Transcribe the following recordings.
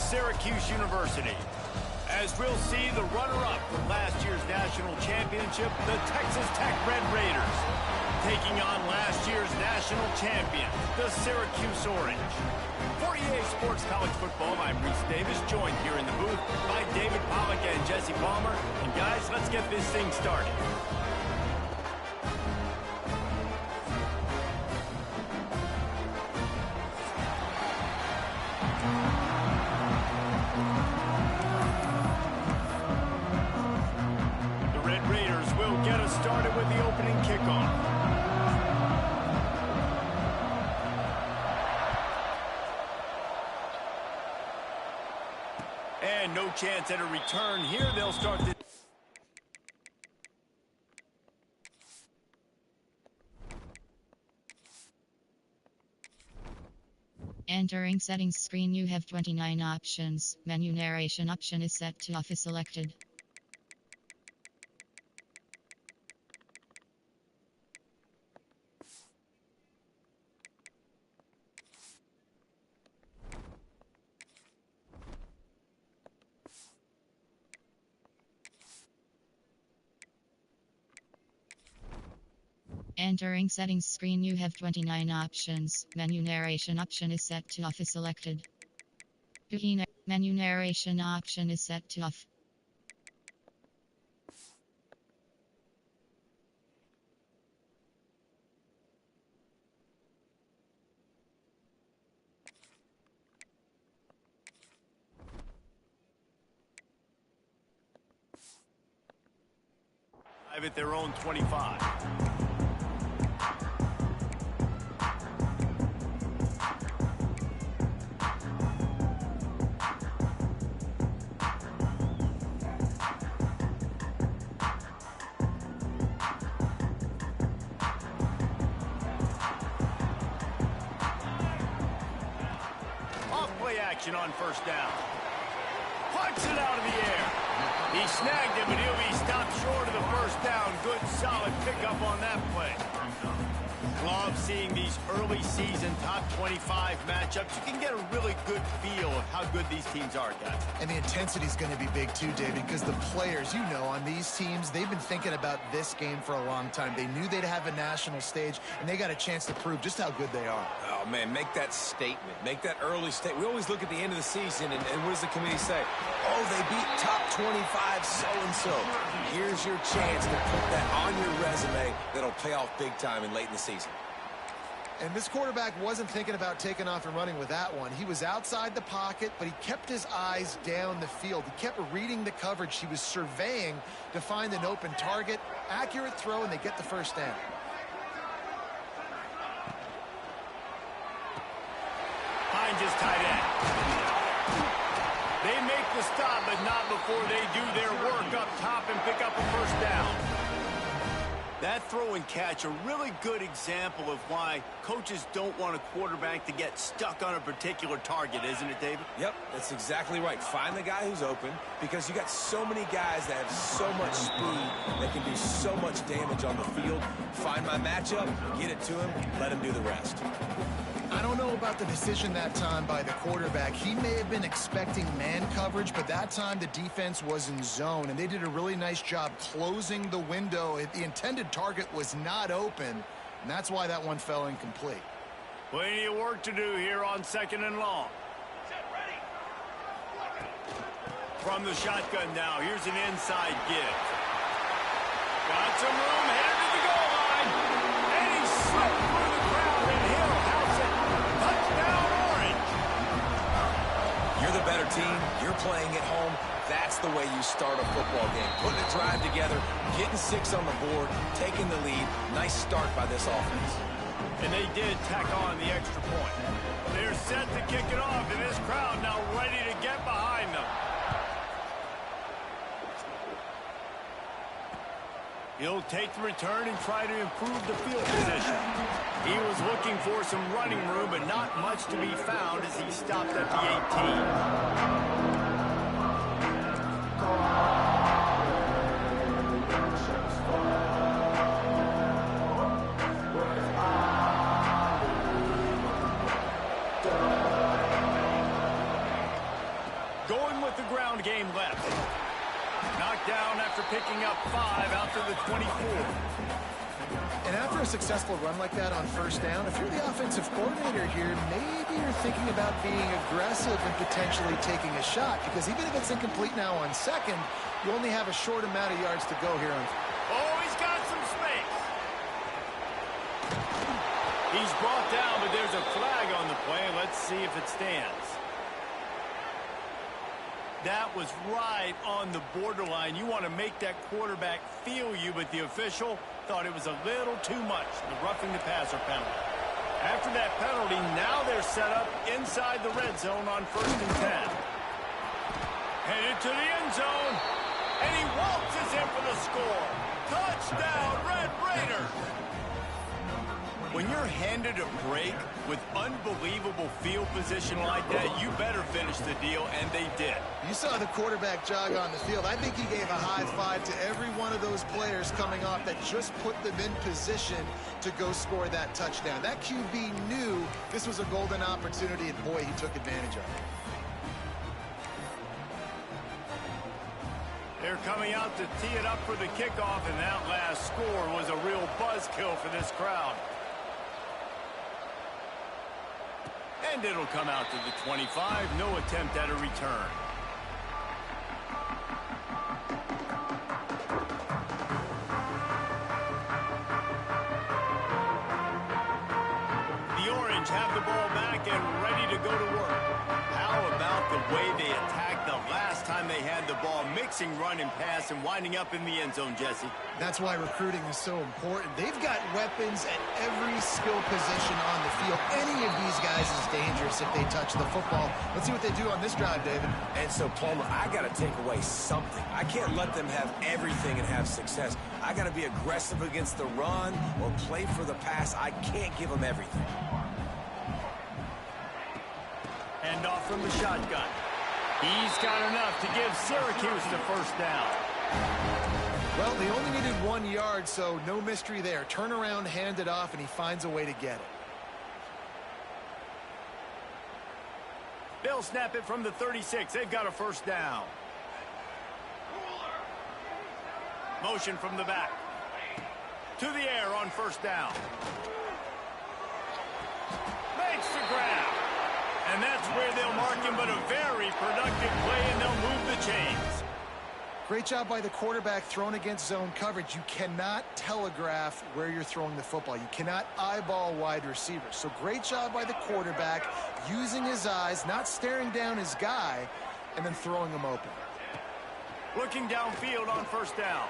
Syracuse University. As we'll see the runner-up from last year's national championship, the Texas Tech Red Raiders, taking on last year's national champion, the Syracuse Orange. For EA Sports College Football, I'm Reese Davis, joined here in the booth by David Pollack and Jesse Palmer. And guys, let's get this thing started. Started with the opening kickoff. And no chance at a return here. They'll start the... Entering settings screen, you have 29 options. Menu narration option is set to off is selected. Entering settings screen, you have 29 options. Menu narration option is set to off is selected. Menu narration option is set to off. At their own 25. Action on first down. Punts it out of the air. He snagged it, but he'll be stopped short of the first down. Good, solid pickup on that play. Love seeing these early season top 25 matchups. You can get a really good feel of how good these teams are, guys. And the intensity is going to be big too, David, because the players, you know, on these teams, they've been thinking about this game for a long time. They knew they'd have a national stage, and they got a chance to prove just how good they are. Oh, man, make that statement. Make that early statement. We always look at the end of the season, and what does the committee say? Oh, they beat top 25 so-and-so. Here's your chance to put that on your resume that'll pay off big time in late in the season. And this quarterback wasn't thinking about taking off and running with that one. He was outside the pocket, but he kept his eyes down the field. He kept reading the coverage. He was surveying to find an open target. Accurate throw, and they get the first down. Hines is tight end. They make the stop, but not before they do their work up top and pick up a first down. That throw and catch, a really good example of why coaches don't want a quarterback to get stuck on a particular target, isn't it, David? Yep, that's exactly right. Find the guy who's open, because you got so many guys that have so much speed that can do so much damage on the field. Find my matchup, get it to him, let him do the rest. I don't know about the decision that time by the quarterback. He may have been expecting man coverage, but that time the defense was in zone, and they did a really nice job closing the window. The intended target was not open, and that's why that one fell incomplete. Plenty of work to do here on second and long. From the shotgun now, here's an inside give. Got some room, headed to the goal line, and he slipped through the crowd, and he'll house it. Touchdown, Orange. You're the better team. You're playing at home. That's the way you start a football game. Putting a drive together, getting 6 on the board, taking the lead. Nice start by this offense. And they did tack on the extra point. They're set to kick it off, and this crowd now ready to get behind them. He'll take the return and try to improve the field position. He was looking for some running room, but not much to be found as he stopped at the 18. going with the ground game left. Knocked down after picking up 5 out to the 24. And after a successful run like that on first down, if you're the offensive coordinator here, maybe you're thinking about being aggressive and potentially taking a shot, because even if it's incomplete now on second, you only have a short amount of yards to go here on. Oh, he's got some space. He's brought down, but there's a flag on the play. Let's see if it stands. That was right on the borderline. You want to make that quarterback feel you, but the official thought it was a little too much, the roughing the passer penalty. After that penalty, now they're set up inside the red zone on 1st and 10. Headed to the end zone, and he waltzes in for the score. Touchdown, Red Raiders! When you're handed a break with unbelievable field position like that, you better finish the deal, and they did. You saw the quarterback jog on the field. I think he gave a high five to every one of those players coming off that just put them in position to go score that touchdown. That QB knew this was a golden opportunity, and boy, he took advantage of it. They're coming out to tee it up for the kickoff, and that last score was a real buzzkill for this crowd. And it'll come out to the 25. No attempt at a return. The Orange have the ball back and ready to go to work. How about the way they attacked the last time they had the ball, mixing run and pass and winding up in the end zone, Jesse? That's why recruiting is so important. They've got weapons at every skill position on the field. Any of these guys is dangerous if they touch the football. Let's see what they do on this drive, David. And so, Palmer, I got to take away something. I can't let them have everything and have success. I got to be aggressive against the run or play for the pass. I can't give them everything. Hand off from the shotgun. He's got enough to give Syracuse the first down. Well, they only needed 1 yard, so no mystery there. Turn around, hand it off, and he finds a way to get it. They'll snap it from the 36. They've got a first down. Motion from the back. To the air on first down. Makes the grab. And that's where they'll mark him, but a very productive play, and they'll move the chains. Great job by the quarterback thrown against zone coverage. You cannot telegraph where you're throwing the football. You cannot eyeball wide receivers. So great job by the quarterback using his eyes, not staring down his guy, and then throwing him open. Looking downfield on first down.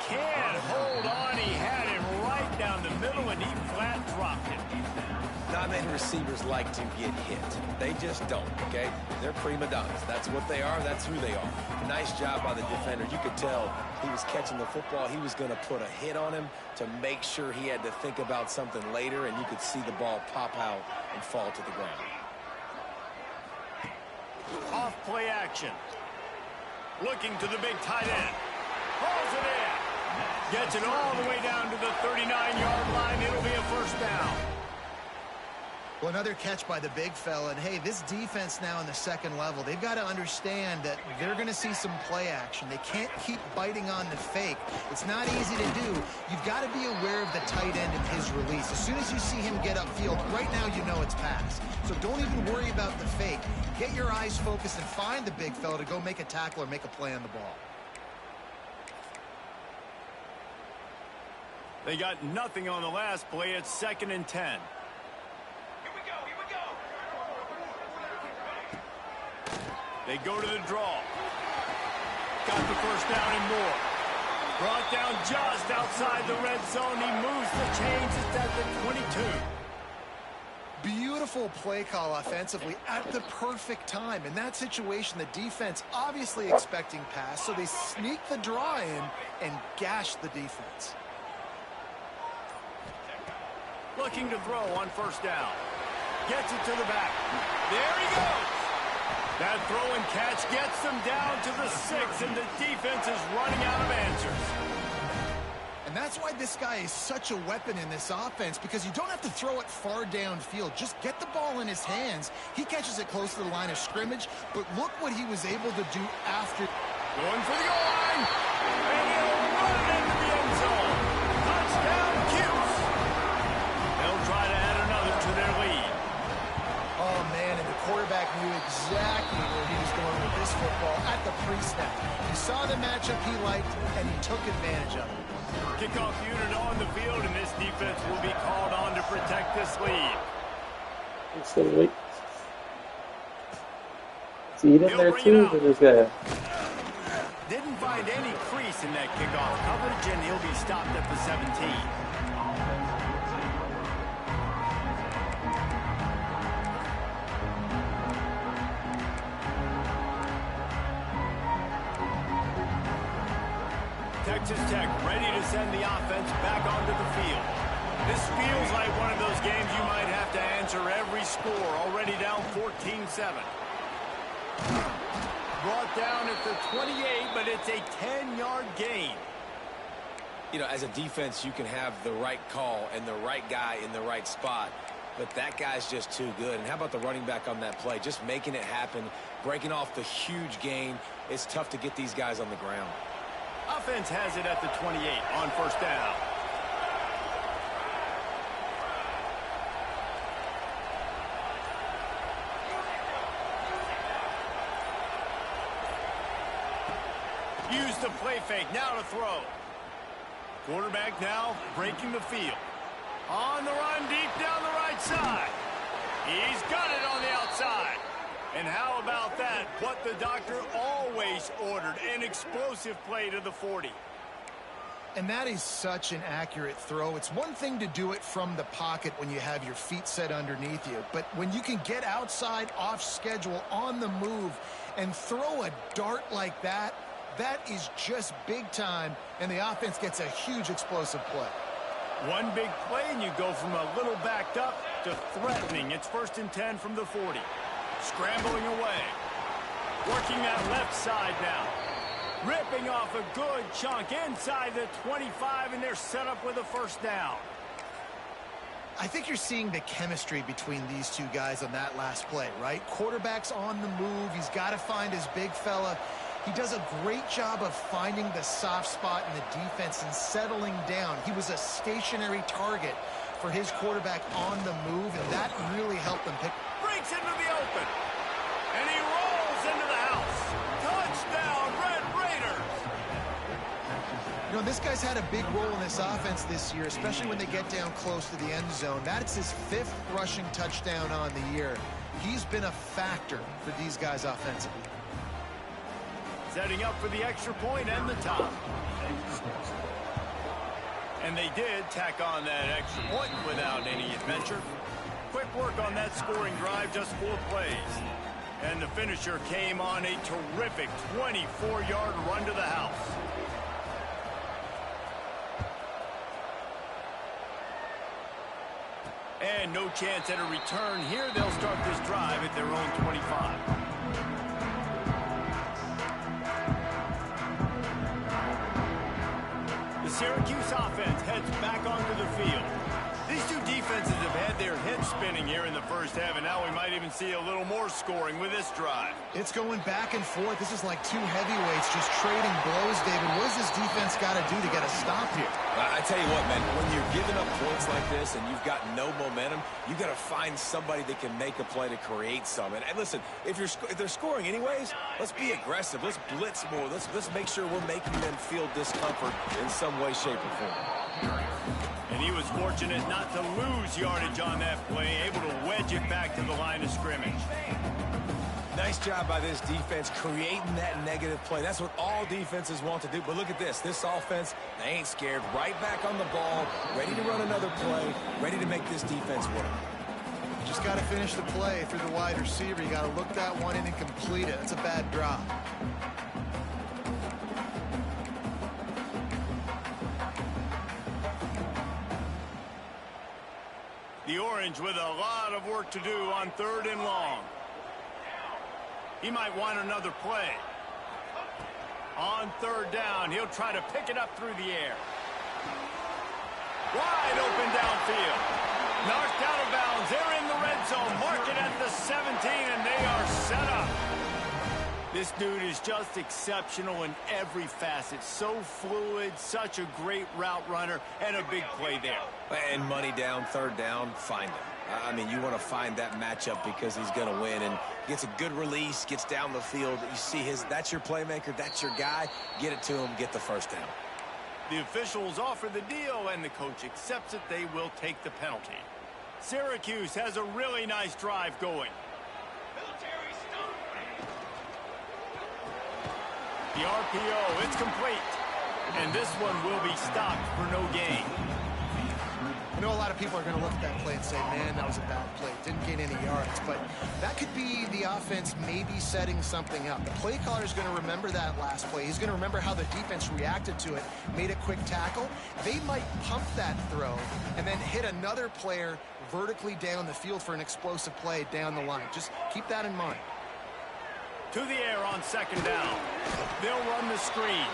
Can't hold on. He had him right down the middle, and he flat dropped it. Not many receivers like to get hit. They just don't, okay? They're prima donnas. That's what they are. That's who they are. Nice job by the defender. You could tell he was catching the football. He was going to put a hit on him to make sure he had to think about something later, and you could see the ball pop out and fall to the ground. Off play action. Looking to the big tight end. Pulls it in. Gets it all the way down to the 39-yard line. It'll be a first down. Well, another catch by the big fella. And, hey, this defense now in the second level, they've got to understand that they're going to see some play action. They can't keep biting on the fake. It's not easy to do. You've got to be aware of the tight end and his release. As soon as you see him get upfield, right now you know it's pass. So don't even worry about the fake. Get your eyes focused and find the big fella to go make a tackle or make a play on the ball. They got nothing on the last play. It's 2nd and 10. They go to the draw. Got the first down and more. Brought down just outside the red zone. He moves the chains. It's at the 22. Beautiful play call offensively at the perfect time. In that situation, the defense obviously expecting pass, so they sneak the draw in and gash the defense. Looking to throw on first down. Gets it to the back. There he goes. That throw and catch gets them down to the 6, and the defense is running out of answers. And that's why this guy is such a weapon in this offense, because you don't have to throw it far downfield. Just get the ball in his hands. He catches it close to the line of scrimmage, but look what he was able to do after. Going for the goal line. And he'll run it into the end zone. Touchdown, Cuse. They'll try to add another to their lead. Oh, man, and the quarterback knew exactly where he was going with this football at the pre-snap. He saw the matchup he liked, and he took advantage of it. Kickoff unit on the field, and this defense will be called on to protect this lead. See it in there too for this guy. Didn't find any crease in that kickoff coverage, and he'll be stopped at the 17. Texas Tech ready to send the offense back onto the field. This feels like one of those games you might have to answer every score. Already down 14-7. Brought down at the 28, but it's a 10-yard gain. You know, as a defense, you can have the right call and the right guy in the right spot, but that guy's just too good. And how about the running back on that play? Just making it happen, breaking off the huge gain. It's tough to get these guys on the ground. Offense has it at the 28 on first down. Use the play fake, now to throw. Quarterback now breaking the field. On the run, deep down the right side. He's got it on the outside. And how about that? What the doctor always ordered, an explosive play to the 40. And that is such an accurate throw. It's one thing to do it from the pocket when you have your feet set underneath you, but when you can get outside, off schedule, on the move, and throw a dart like that, that is just big time, and the offense gets a huge explosive play. One big play, and you go from a little backed up to threatening. It's 1st and 10 from the 40. Scrambling away. Working that left side now. Ripping off a good chunk inside the 25, and they're set up with a first down. I think you're seeing the chemistry between these two guys on that last play, right? Quarterback's on the move. He's got to find his big fella. He does a great job of finding the soft spot in the defense and settling down. He was a stationary target for his quarterback on the move, and that really helped them pick. Breaks into the open, and he rolls into the house. Touchdown, Red Raiders! You know, this guy's had a big role in this offense this year, especially when they get down close to the end zone. That's his 5th rushing touchdown on the year. He's been a factor for these guys offensively. Setting up for the extra point and the top. And they did tack on that extra point without any adventure. Quick work on that scoring drive, just 4 plays. And the finisher came on a terrific 24-yard run to the house. And no chance at a return here. They'll start this drive at their own 25. The Syracuse offense heads back onto the field. These two defenses have had their heads spinning here in the first half, and now we might even see a little more scoring with this drive. It's going back and forth. This is like two heavyweights just trading blows, David. What does this defense got to do to get a stop here? I tell you what, man, when you're giving up points like this and you've got no momentum, you got to find somebody that can make a play to create some. And listen, if they're scoring anyways, let's be aggressive. Let's blitz more. Let's make sure we're making them feel discomfort in some way, shape, or form. And he was fortunate not to lose yardage on that play, able to wedge it back to the line of scrimmage. Nice job by this defense creating that negative play. That's what all defenses want to do. But look at this. This offense, they ain't scared. Right back on the ball, ready to run another play, ready to make this defense work. You just got to finish the play through the wide receiver. You got to look that one in and complete it. That's a bad drop. The Orange with a lot of work to do on 3rd and long. He might want another play. On 3rd down, he'll try to pick it up through the air. Wide open downfield. Knocked out of bounds. They're in the red zone. Mark it at the 17, and they are set up. This dude is just exceptional in every facet. So fluid, such a great route runner, and a big play there. And money down, third down, find him. I mean, you want to find that matchup because he's going to win and gets a good release, gets down the field. You see that's your playmaker, that's your guy. Get it to him, get the first down. The officials offer the deal, and the coach accepts it. They will take the penalty. Syracuse has a really nice drive going. The RPO, it's complete. And this one will be stopped for no gain. I know a lot of people are going to look at that play and say, man, that was a bad play. Didn't gain any yards. But that could be the offense maybe setting something up. The play caller is going to remember that last play. He's going to remember how the defense reacted to it, made a quick tackle. They might pump that throw and then hit another player vertically down the field for an explosive play down the line. Just keep that in mind. To the air on second down. They'll run the screen.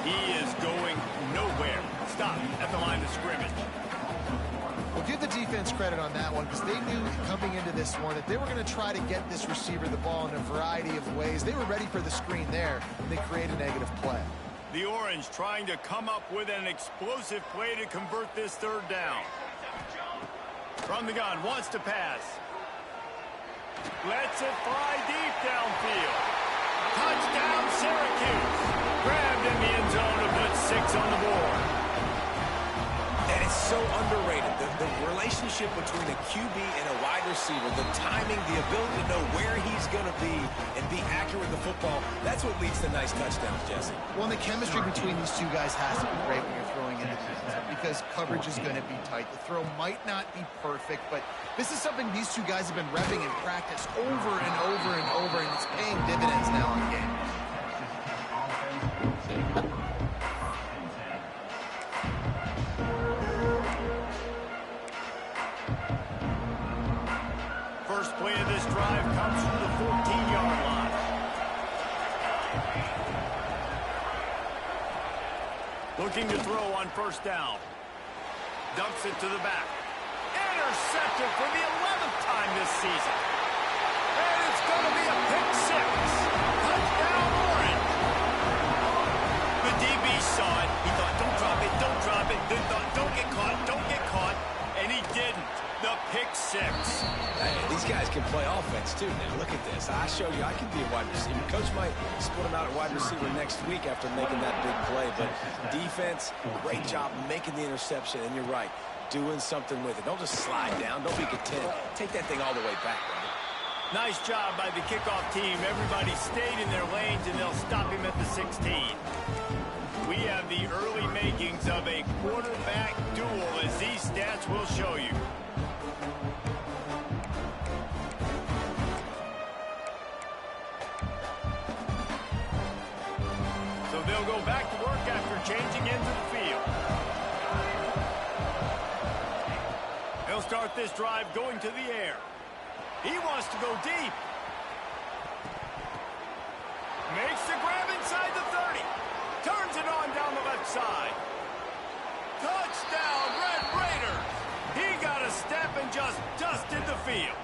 He is going nowhere. Stop at the line of scrimmage. Well, give the defense credit on that one because they knew coming into this one that they were going to try to get this receiver the ball in a variety of ways. They were ready for the screen there, and they create a negative play. The Orange trying to come up with an explosive play to convert this third down. From the gun, wants to pass. Lets it fly deep downfield. Touchdown, Syracuse. Grabbed in the end zone to put 6 on the board. And it's so underrated. The relationship between a QB and a wide receiver, the timing, the ability to know where he's going to be and be accurate with the football, that's what leads to nice touchdowns, Jesse. Well, and the chemistry between these two guys has to be great when you're throwing into defense because coverage is going to be tight. The throw might not be perfect, but this is something these two guys have been repping in practice over and over and over, and it's paying dividends now in games. First play of this drive comes from the 14-yard line. Looking to throw on first down. Dumps it to the back. Intercepted for the 11th time this season. And it's going to be a pick 6. Touchdown, Orange. The DB saw it. He thought, don't drop it, don't drop it. Then thought, don't get caught, don't get caught. And he didn't. The pick 6. Hey, these guys can play offense, too. Now, look at this. I showed you I can be a wide receiver. Coach might split him out at wide receiver next week after making that big play. But defense, great job making the interception. And you're right, doing something with it. Don't just slide down. Don't be content. Take that thing all the way back, right? Nice job by the kickoff team. Everybody stayed in their lanes, and they'll stop him at the 16. We have the early makings of a quarterback duel, as these stats will show you. So they'll go back to work after changing into the field. They'll start this drive going to the air. He wants to go deep. Makes the grab inside the 30. Turns it on down the left side. Touchdown, Red Raiders. He got a step and just dusted the field.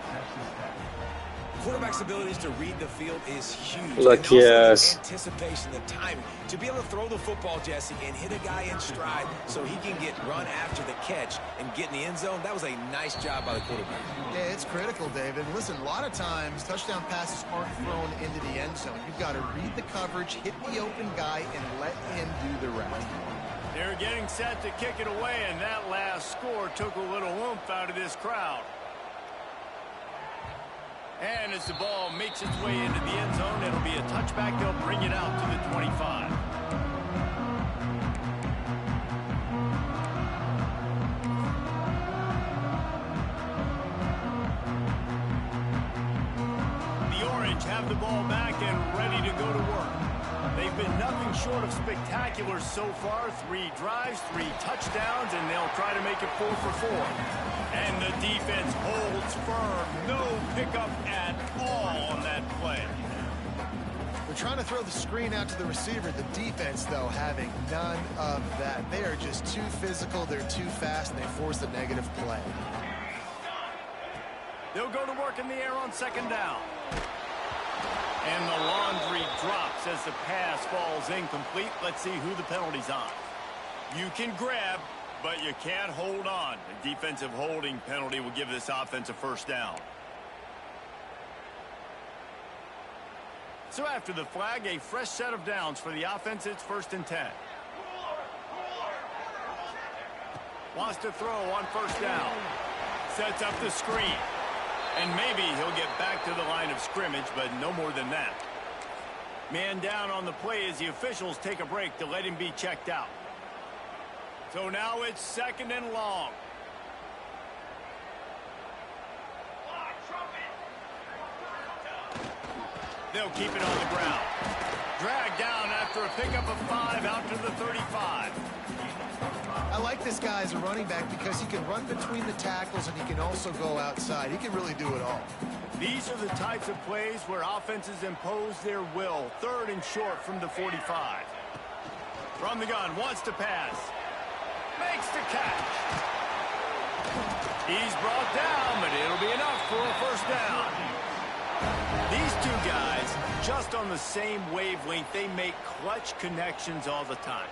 Quarterback's abilities to read the field is huge. Look, and also yes. the anticipation, the timing. To be able to throw the football, Jesse, and hit a guy in stride so he can get run after the catch and get in the end zone, that was a nice job by the quarterback. Yeah, it's critical, David. Listen, a lot of times touchdown passes aren't thrown into the end zone. You've got to read the coverage, hit the open guy, and let him do the rest. They're getting set to kick it away, and that last score took a little oomph out of this crowd. And as the ball makes its way into the end zone, it'll be a touchback. They'll bring it out to the 25. The Orange have the ball back and ready to go to work. They've been nothing short of spectacular so far. 3 drives, 3 touchdowns, and they'll try to make it 4 for 4. And the defense holds firm. No pickup at all on that play. The They're trying to throw the screen out to the receiver. The defense, though, having none of that. They are just too physical, they're too fast, and they force a negative play. They'll go to work in the air on second down. And the laundry drops as the pass falls incomplete. Let's see who the penalty's on. You can grab, but you can't hold on. A defensive holding penalty will give this offense a first down. So after the flag, a fresh set of downs for the offense. It's 1st and 10. Wants to throw on first down. Sets up the screen. And maybe he'll get back to the line of scrimmage, but no more than that. Man down on the play as the officials take a break to let him be checked out. So now it's 2nd and long. They'll keep it on the ground. Dragged down after a pickup of 5 out to the 35. I like this guy as a running back because he can run between the tackles and he can also go outside. He can really do it all. These are the types of plays where offenses impose their will. 3rd and short from the 45. From the gun, wants to pass. Makes the catch. He's brought down, but it'll be enough for a first down. These two guys, just on the same wavelength, they make clutch connections all the time.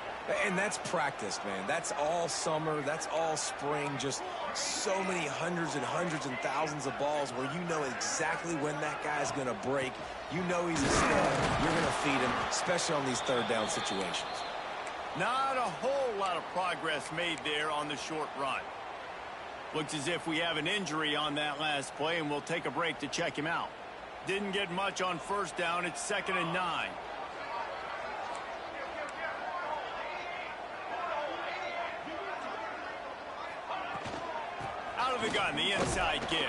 And that's practice, man. That's all summer. That's all spring. Just so many hundreds and hundreds and thousands of balls where you know exactly when that guy's going to break. You know he's a stud. You're going to feed him, especially on these 3rd down situations. Not a whole lot of progress made there on the short run. Looks as if we have an injury on that last play, and we'll take a break to check him out. Didn't get much on first down. It's 2nd and 9. Out of the gun, the inside give.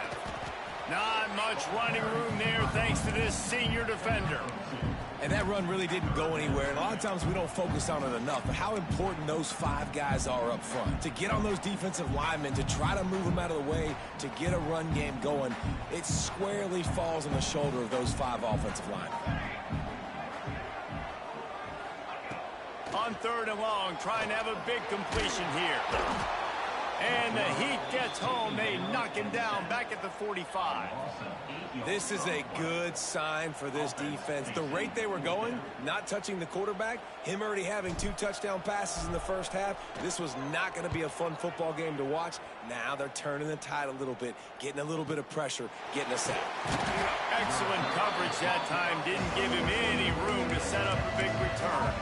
Not much running room there thanks to this senior defender. And that run really didn't go anywhere. And a lot of times we don't focus on it enough. But how important those 5 guys are up front. To get on those defensive linemen, to try to move them out of the way, to get a run game going, it squarely falls on the shoulder of those 5 offensive linemen. On 3rd and long, trying to have a big completion here. And the Heat gets home. They knock him down back at the 45. This is a good sign for this defense. The rate they were going, not touching the quarterback, him already having 2 touchdown passes in the first half, this was not going to be a fun football game to watch. Now they're turning the tide a little bit, getting a little bit of pressure, getting us out. Excellent coverage that time. Didn't give him any room to set up a big return.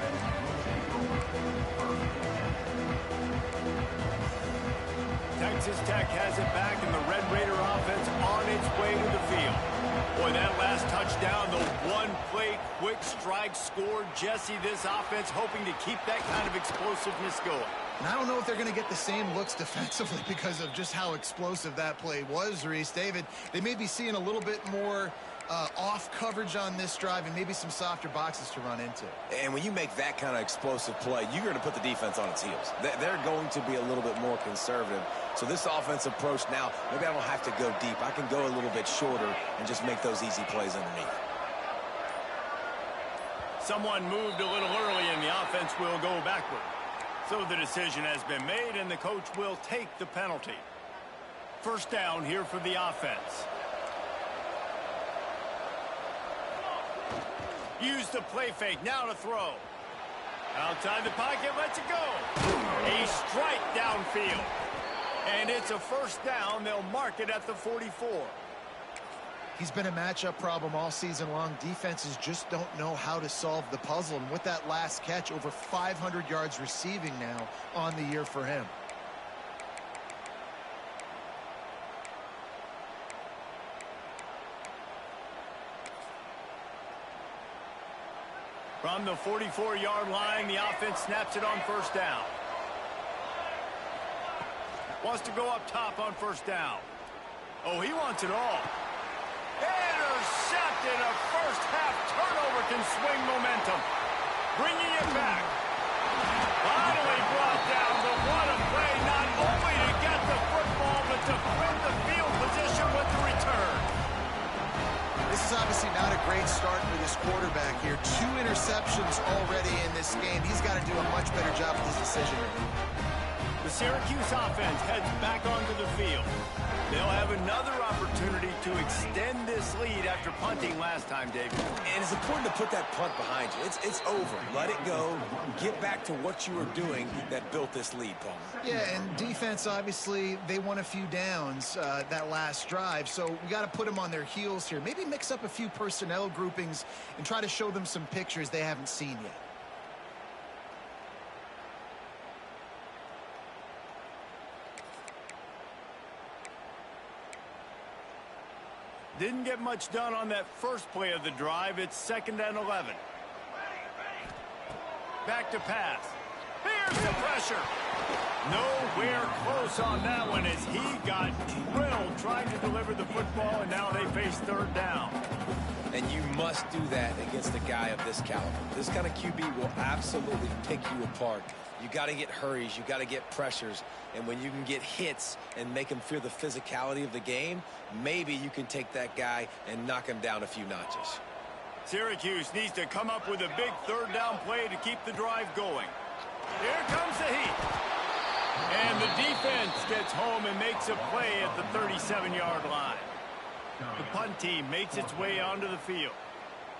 Texas Tech has it back, and the Red Raider offense on its way to the field. Boy, that last touchdown, the one-play quick strike scored. Jesse, this offense hoping to keep that kind of explosiveness going. And I don't know if they're going to get the same looks defensively because of just how explosive that play was, Reese. David, they may be seeing a little bit more off coverage on this drive and maybe some softer boxes to run into. And when you make that kind of explosive play, you're going to put the defense on its heels. They're going to be a little bit more conservative. So this offensive approach now, maybe I don't have to go deep. I can go a little bit shorter and just make those easy plays underneath. Someone moved a little early, and the offense will go backward. So the decision has been made, and the coach will take the penalty. First down here for the offense. Use the play fake, now to throw. Outside the pocket, lets it go. A strike downfield. And it's a first down. They'll mark it at the 44. He's been a matchup problem all season long. Defenses just don't know how to solve the puzzle. And with that last catch, over 500 yards receiving now on the year for him. From the 44-yard line, the offense snaps it on first down. Wants to go up top on first down. Oh, he wants it all. Intercepted. A first-half turnover can swing momentum. Bringing it back. Finally brought down. But what a play, not only to get the football, but to win the field position with the return. This is obviously not a great start for this quarterback here. 2 interceptions already in this game. He's got to do a much better job with his decision making. The Syracuse offense heads back onto the field. They'll have another opportunity to extend this lead after punting last time, David. And it's important to put that punt behind you. It's over. Let it go. Get back to what you were doing that built this lead, Paul. Yeah, and defense, obviously, they won a few downs that last drive, so we got to put them on their heels here. Maybe mix up a few personnel groupings and try to show them some pictures they haven't seen yet. Didn't get much done on that first play of the drive. It's 2nd and 11. Back to pass. Here's the pressure. Nowhere close on that one as he got drilled trying to deliver the football, and now they face 3rd down. And you must do that against a guy of this caliber. This kind of QB will absolutely pick you apart. You got to get hurries. You got to get pressures. And when you can get hits and make him feel the physicality of the game, maybe you can take that guy and knock him down a few notches. Syracuse needs to come up with a big 3rd down play to keep the drive going. Here comes the heat. And the defense gets home and makes a play at the 37-yard line. The punt team makes its way onto the field.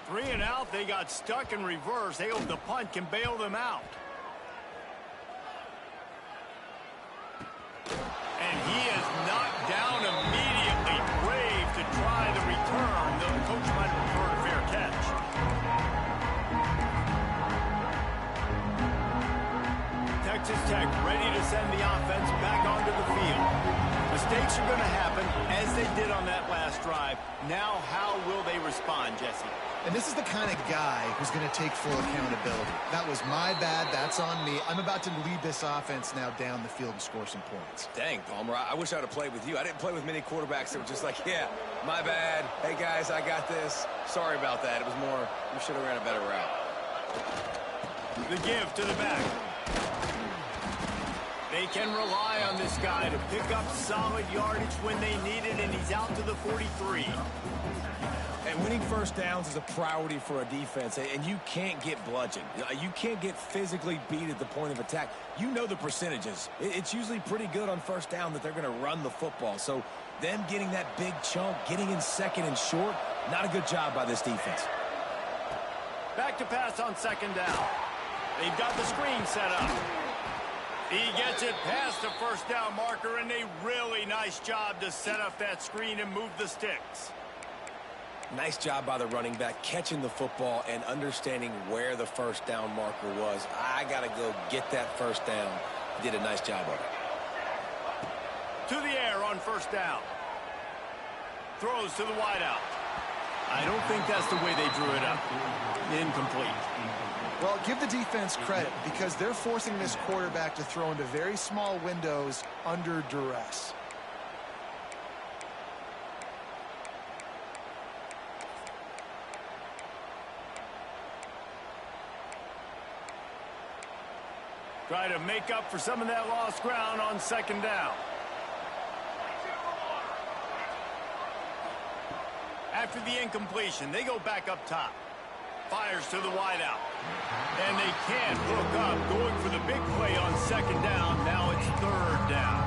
3 and out, they got stuck in reverse. They hope the punt can bail them out. And he is knocked down immediately. Brave to try the return, though the coach might prefer a fair catch. Texas Tech ready to send the offense back onto the field. Mistakes are going to happen, as they did on that last drive. Now, how will they respond, Jesse? And this is the kind of guy who's going to take full accountability. That was my bad. That's on me. I'm about to lead this offense now down the field and score some points. Dang, Palmer, I wish I would have played with you. I didn't play with many quarterbacks that were just like, yeah, my bad. Hey, guys, I got this. Sorry about that. It was more, we should have ran a better route. The give to the back. They can rely on this guy to pick up solid yardage when they need it, and he's out to the 43. And winning 1st downs is a priority for a defense, and you can't get bludgeoned. You can't get physically beat at the point of attack. You know the percentages. It's usually pretty good on 1st down that they're going to run the football. So them getting that big chunk, getting in 2nd and short, not a good job by this defense. Back to pass on 2nd down. They've got the screen set up. He gets it past the 1st down marker, and a really nice job to set up that screen and move the sticks. Nice job by the running back, catching the football and understanding where the 1st down marker was. I got to go get that 1st down. He did a nice job of it. To the air on 1st down. Throws to the wideout. I don't think that's the way they drew it up. Incomplete. Well, give the defense credit because they're forcing this quarterback to throw into very small windows under duress. Try to make up for some of that lost ground on 2nd down. After the incompletion, they go back up top. Fires to the wideout. And they can't hook up, going for the big play on 2nd down. Now it's 3rd down.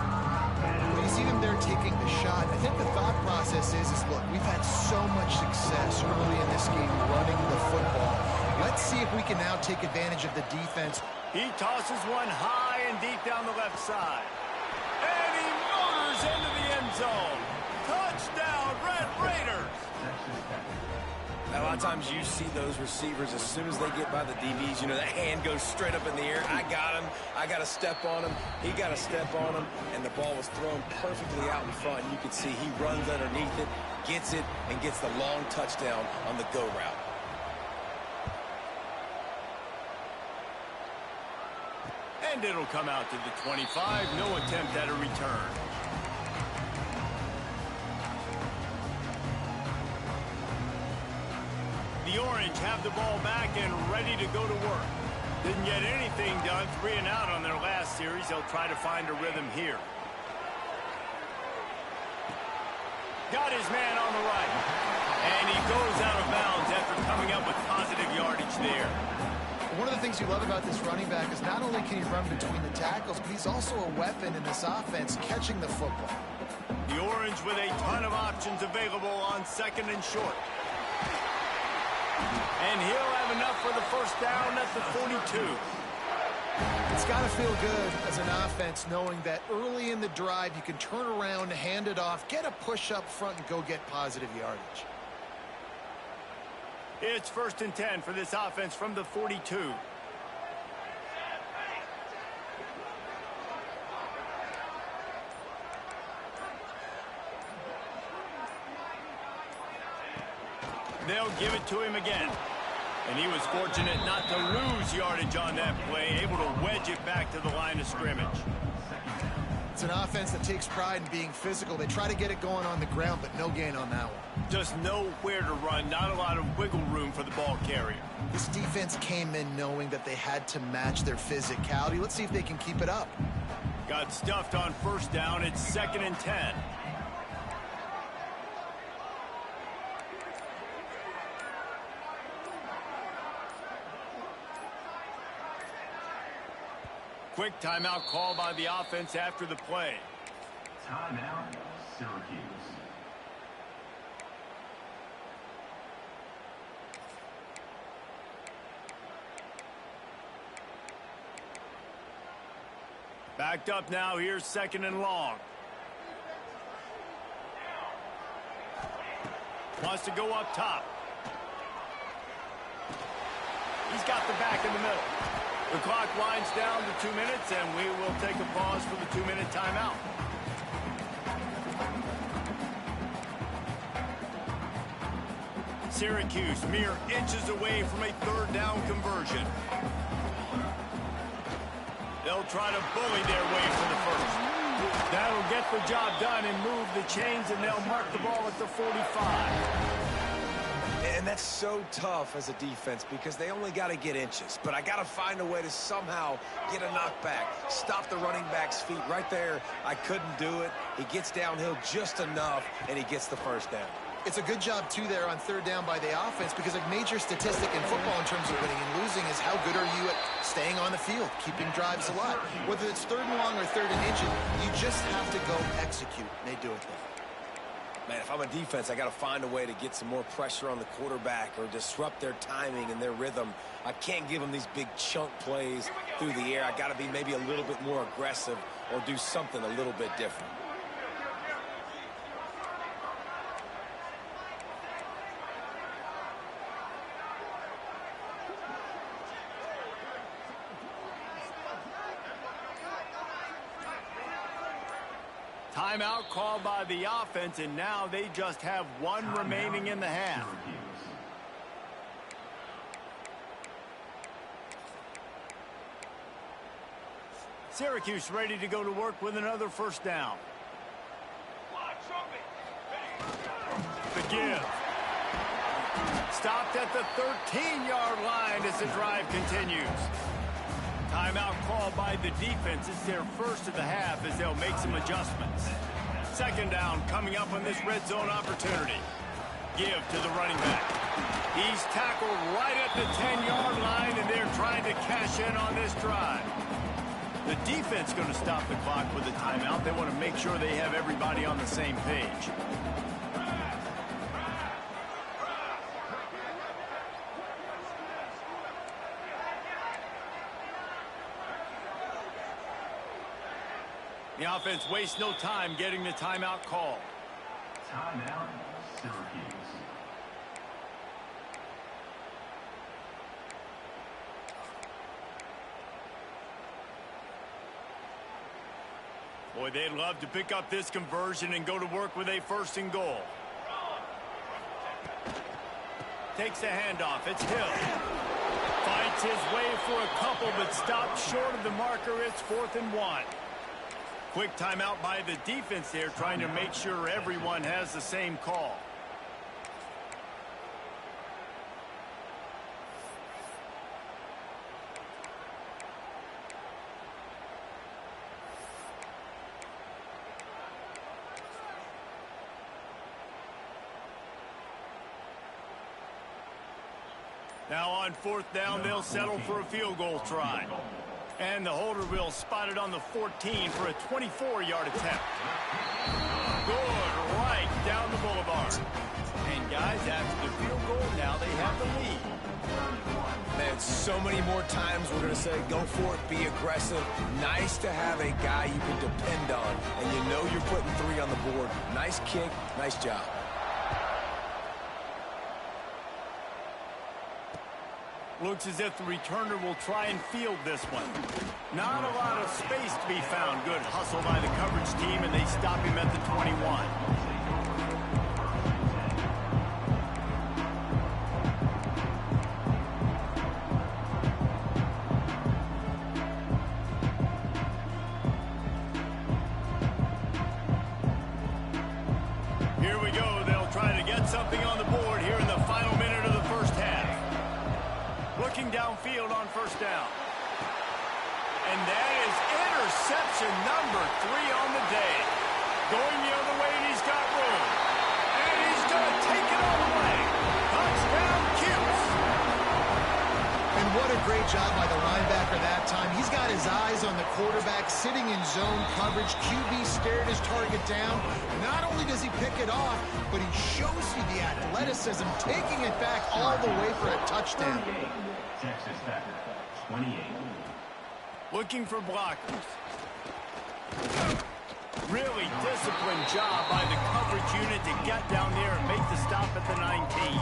When you see them there taking the shot, I think the thought process is look, we've had so much success early in this game running the football. Let's see if we can now take advantage of the defense. He tosses one high and deep down the left side. And he motors into the end zone. Touchdown, Red Raiders. A lot of times you see those receivers, as soon as they get by the DBs, you know, that hand goes straight up in the air. I got him. I got to step on him. He got to step on him. And the ball was thrown perfectly out in front. And you can see he runs underneath it, gets it, and gets the long touchdown on the go route. And it'll come out to the 25. No attempt at a return. The Orange have the ball back and ready to go to work. Didn't get anything done. 3 and out on their last series. They'll try to find a rhythm here. Got his man on the right. And he goes out of bounds after coming up with positive yardage there. One of the things you love about this running back is not only can he run between the tackles, but he's also a weapon in this offense catching the football. The Orange with a ton of options available on second and short. And he'll have enough for the first down at the 42. It's got to feel good as an offense knowing that early in the drive you can turn around, hand it off, get a push up front, and go get positive yardage. It's 1st and 10 for this offense from the 42. They'll give it to him again. And he was fortunate not to lose yardage on that play, able to wedge it back to the line of scrimmage. It's an offense that takes pride in being physical. They try to get it going on the ground, but no gain on that one. Just nowhere to run, not a lot of wiggle room for the ball carrier. This defense came in knowing that they had to match their physicality. Let's see if they can keep it up. Got stuffed on first down. It's 2nd and 10. Quick timeout call by the offense after the play. Timeout, Syracuse. Backed up now. Here's 2nd and long. Wants to go up top. He's got the back in the middle. The clock winds down to 2 minutes, and we will take a pause for the 2-minute timeout. Syracuse mere inches away from a 3rd down conversion. They'll try to bully their way for the first. That'll get the job done and move the chains, and they'll mark the ball at the 45. And that's so tough as a defense because they only got to get inches. But I got to find a way to somehow get a knockback, stop the running back's feet right there. I couldn't do it. He gets downhill just enough, and he gets the first down. It's a good job, too, there on 3rd down by the offense because a major statistic in football in terms of winning and losing is how good are you at staying on the field, keeping drives alive. Whether it's 3rd and long or 3rd and inches, you just have to go execute. And they do it there. Man, if I'm a defense, I got to find a way to get some more pressure on the quarterback or disrupt their timing and their rhythm. I can't give them these big chunk plays through the air. I got to be maybe a little bit more aggressive or do something a little bit different. Timeout called by the offense, and now they just have one remaining in the half. Syracuse ready to go to work with another first down. The give. Stopped at the 13-yard line as the drive continues. Timeout called by the defense. It's their first of the half as they'll make some adjustments. 2nd down coming up on this red zone opportunity. Give to the running back. He's tackled right at the 10-yard line, and they're trying to cash in on this drive. The defense going to stop the clock with a timeout. They want to make sure they have everybody on the same page. The offense wastes no time getting the timeout call. Timeout, Syracuse. Boy, they'd love to pick up this conversion and go to work with a 1st and goal. Takes a handoff. It's Hill. Fights his way for a couple, but stops short of the marker. It's 4th and 1. Quick timeout by the defense there, trying to make sure everyone has the same call. Now on fourth down, they'll settle for a field goal try. And the holder will spot it on the 14 for a 24-yard attempt. Good, right down the boulevard. And guys, after the field goal, now they have the lead. Man, so many more times we're going to say, go for it, be aggressive. Nice to have a guy you can depend on, and you know you're putting 3 on the board. Nice kick, nice job. Looks as if the returner will try and field this one. Not a lot of space to be found. Good hustle by the coverage team, and they stop him at the 21. Here we go. They'll try to get something on the board here in the final minute of the first half. Looking downfield on first down. And that is interception number 3 on the day. Going the other way, and he's got room. And he's going to take it all the way. Touchdown, Cuse. And what a great job by the linebacker that time. He's got his eyes on the quarterback, sitting in zone coverage. QB stared his target down. Not only does he pick it off, but he shows you the athleticism, taking it back all the way for a touchdown. Texas Tech, 28. Looking for blockers. Really disciplined job by the coverage unit to get down there and make the stop at the 19.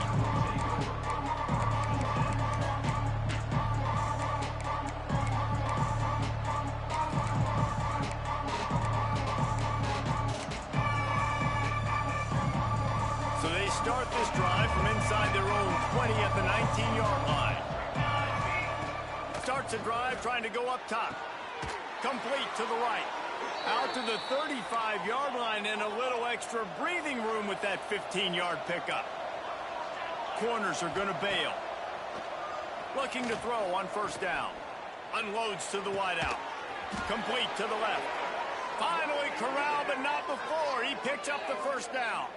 So they start this drive from inside their own 20 at the 19-yard line. Starts a drive trying to go up top. Complete to the right. Out to the 35-yard line, and a little extra breathing room with that 15-yard pickup. Corners are going to bail. Looking to throw on first down. Unloads to the wideout. Complete to the left. Finally corralled, but not before. He picks up the first down.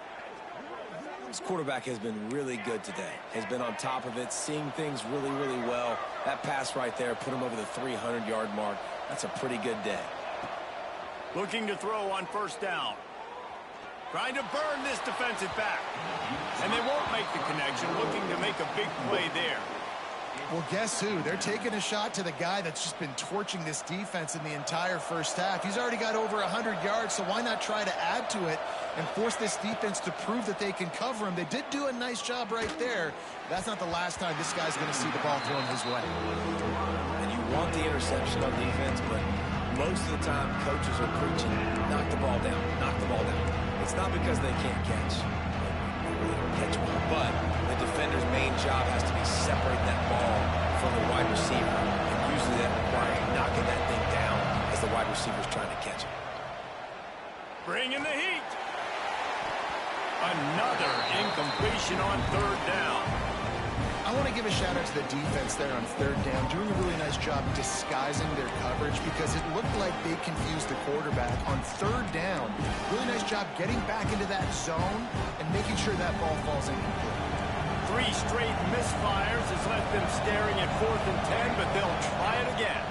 This quarterback has been really good today. Has been on top of it, seeing things really, really well. That pass right there put him over the 300-yard mark. That's a pretty good day. Looking to throw on first down. Trying to burn this defensive back. And they won't make the connection. Looking to make a big play there. Well, guess who? They're taking a shot to the guy that's just been torching this defense in the entire first half. He's already got over 100 yards, so why not try to add to it and force this defense to prove that they can cover him? They did do a nice job right there. That's not the last time this guy's going to see the ball thrown his way. And you want the interception on defense, but most of the time coaches are preaching, knock the ball down, knock the ball down. It's not because they can't catch. They really don't catch well, but the defender's main job has to be separating that ball from the wide receiver, and usually that requires knocking that thing down as the wide receiver's trying to catch it. Bringing the heat. Another incompletion on third down. I want to give a shout out to the defense there on third down, doing a really nice job disguising their coverage because it looked like they confused the quarterback on third down. Really nice job getting back into that zone and making sure that ball falls incomplete. 3 straight misfires has left them staring at 4th and 10, but they'll try it again.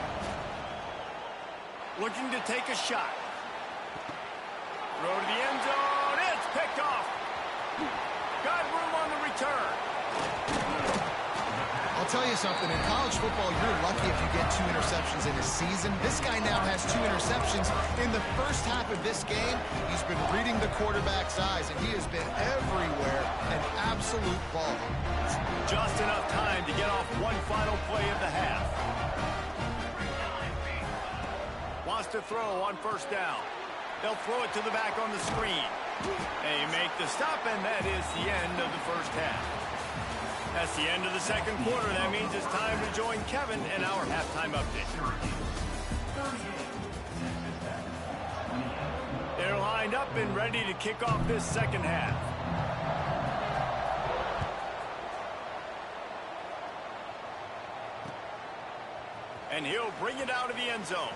Looking to take a shot. Throw to the end zone. It's picked off. Got room on the return. I'll tell you something, in college football, you're lucky if you get 2 interceptions in a season. This guy now has 2 interceptions. In the first half of this game, he's been reading the quarterback's eyes, and he has been everywhere, an absolute ball. Just enough time to get off one final play of the half. Wants to throw on first down. They'll throw it to the back on the screen. They make the stop, and that is the end of the first half. That's the end of the second quarter. That means it's time to join Kevin in our halftime update. They're lined up and ready to kick off this second half. And he'll bring it out of the end zone.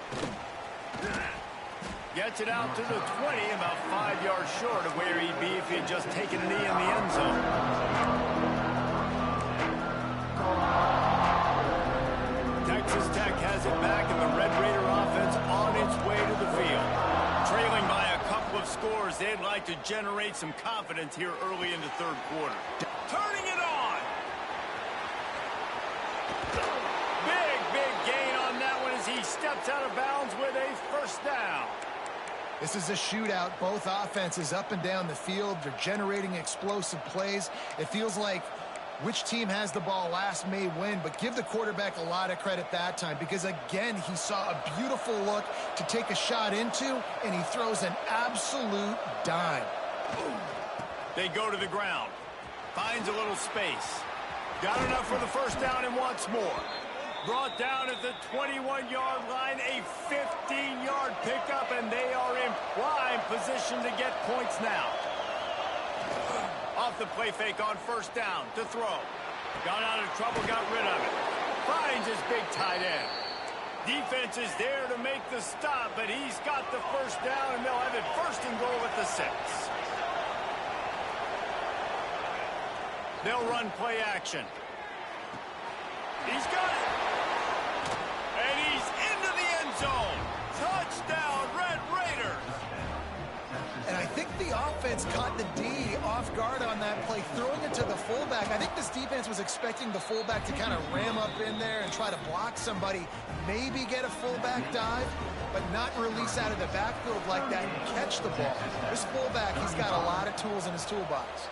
Gets it out to the 20, about 5 yards short of where he'd be if he had just taken a knee in the end zone. has it back, and the Red Raider offense on its way to the field. Trailing by a couple of scores, they'd like to generate some confidence here early in the third quarter. Turning it on. Big gain on that one as he steps out of bounds with a first down. This is a shootout. Both offenses up and down the field. They're generating explosive plays. It feels like which team has the ball last may win, but give the quarterback a lot of credit that time because, again, he saw a beautiful look to take a shot into, and he throws an absolute dime. They go to the ground. Finds a little space. Got enough for the first down and wants more. Brought down at the 21-yard line, a 15-yard pickup, and they are in prime position to get points now. Off the play fake on first down to throw. Got out of trouble, got rid of it. Finds his big tight end. Defense is there to make the stop, but he's got the first down, and they'll have it first and goal at the 6. They'll run play action. He's got it. And he's into the end zone. Touchdown, Red Raiders. And I think the offense caught the D off guard on that play, throwing it to the fullback. I think this defense was expecting the fullback to kind of ram up in there and try to block somebody, maybe get a fullback dive, but not release out of the backfield like that and catch the ball. This fullback, he's got a lot of tools in his toolbox.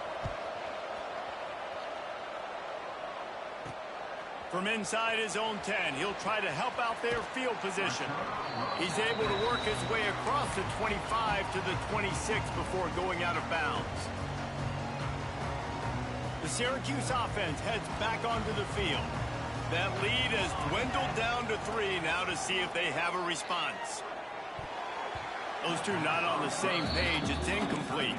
From inside his own 10, he'll try to help out their field position. He's able to work his way across the 25 to the 26 before going out of bounds. The Syracuse offense heads back onto the field. That lead has dwindled down to 3 now to see if they have a response. Those two not on the same page. It's incomplete.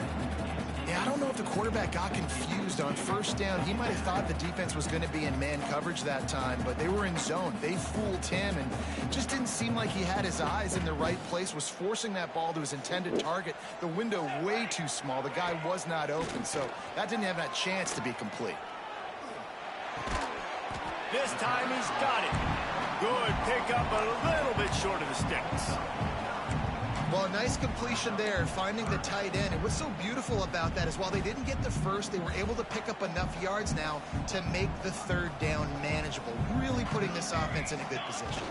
Yeah, I don't know if the quarterback got confused on first down. He might have thought the defense was going to be in man coverage that time, but they were in zone. They fooled him and just didn't seem like he had his eyes in the right place, was forcing that ball to his intended target. The window way too small. The guy was not open, so that didn't have that chance to be complete. This time he's got it. Good pickup, a little bit short of the sticks. Well, a nice completion there, finding the tight end. And what's so beautiful about that is while they didn't get the first, they were able to pick up enough yards now to make the third down manageable, really putting this offense in a good position.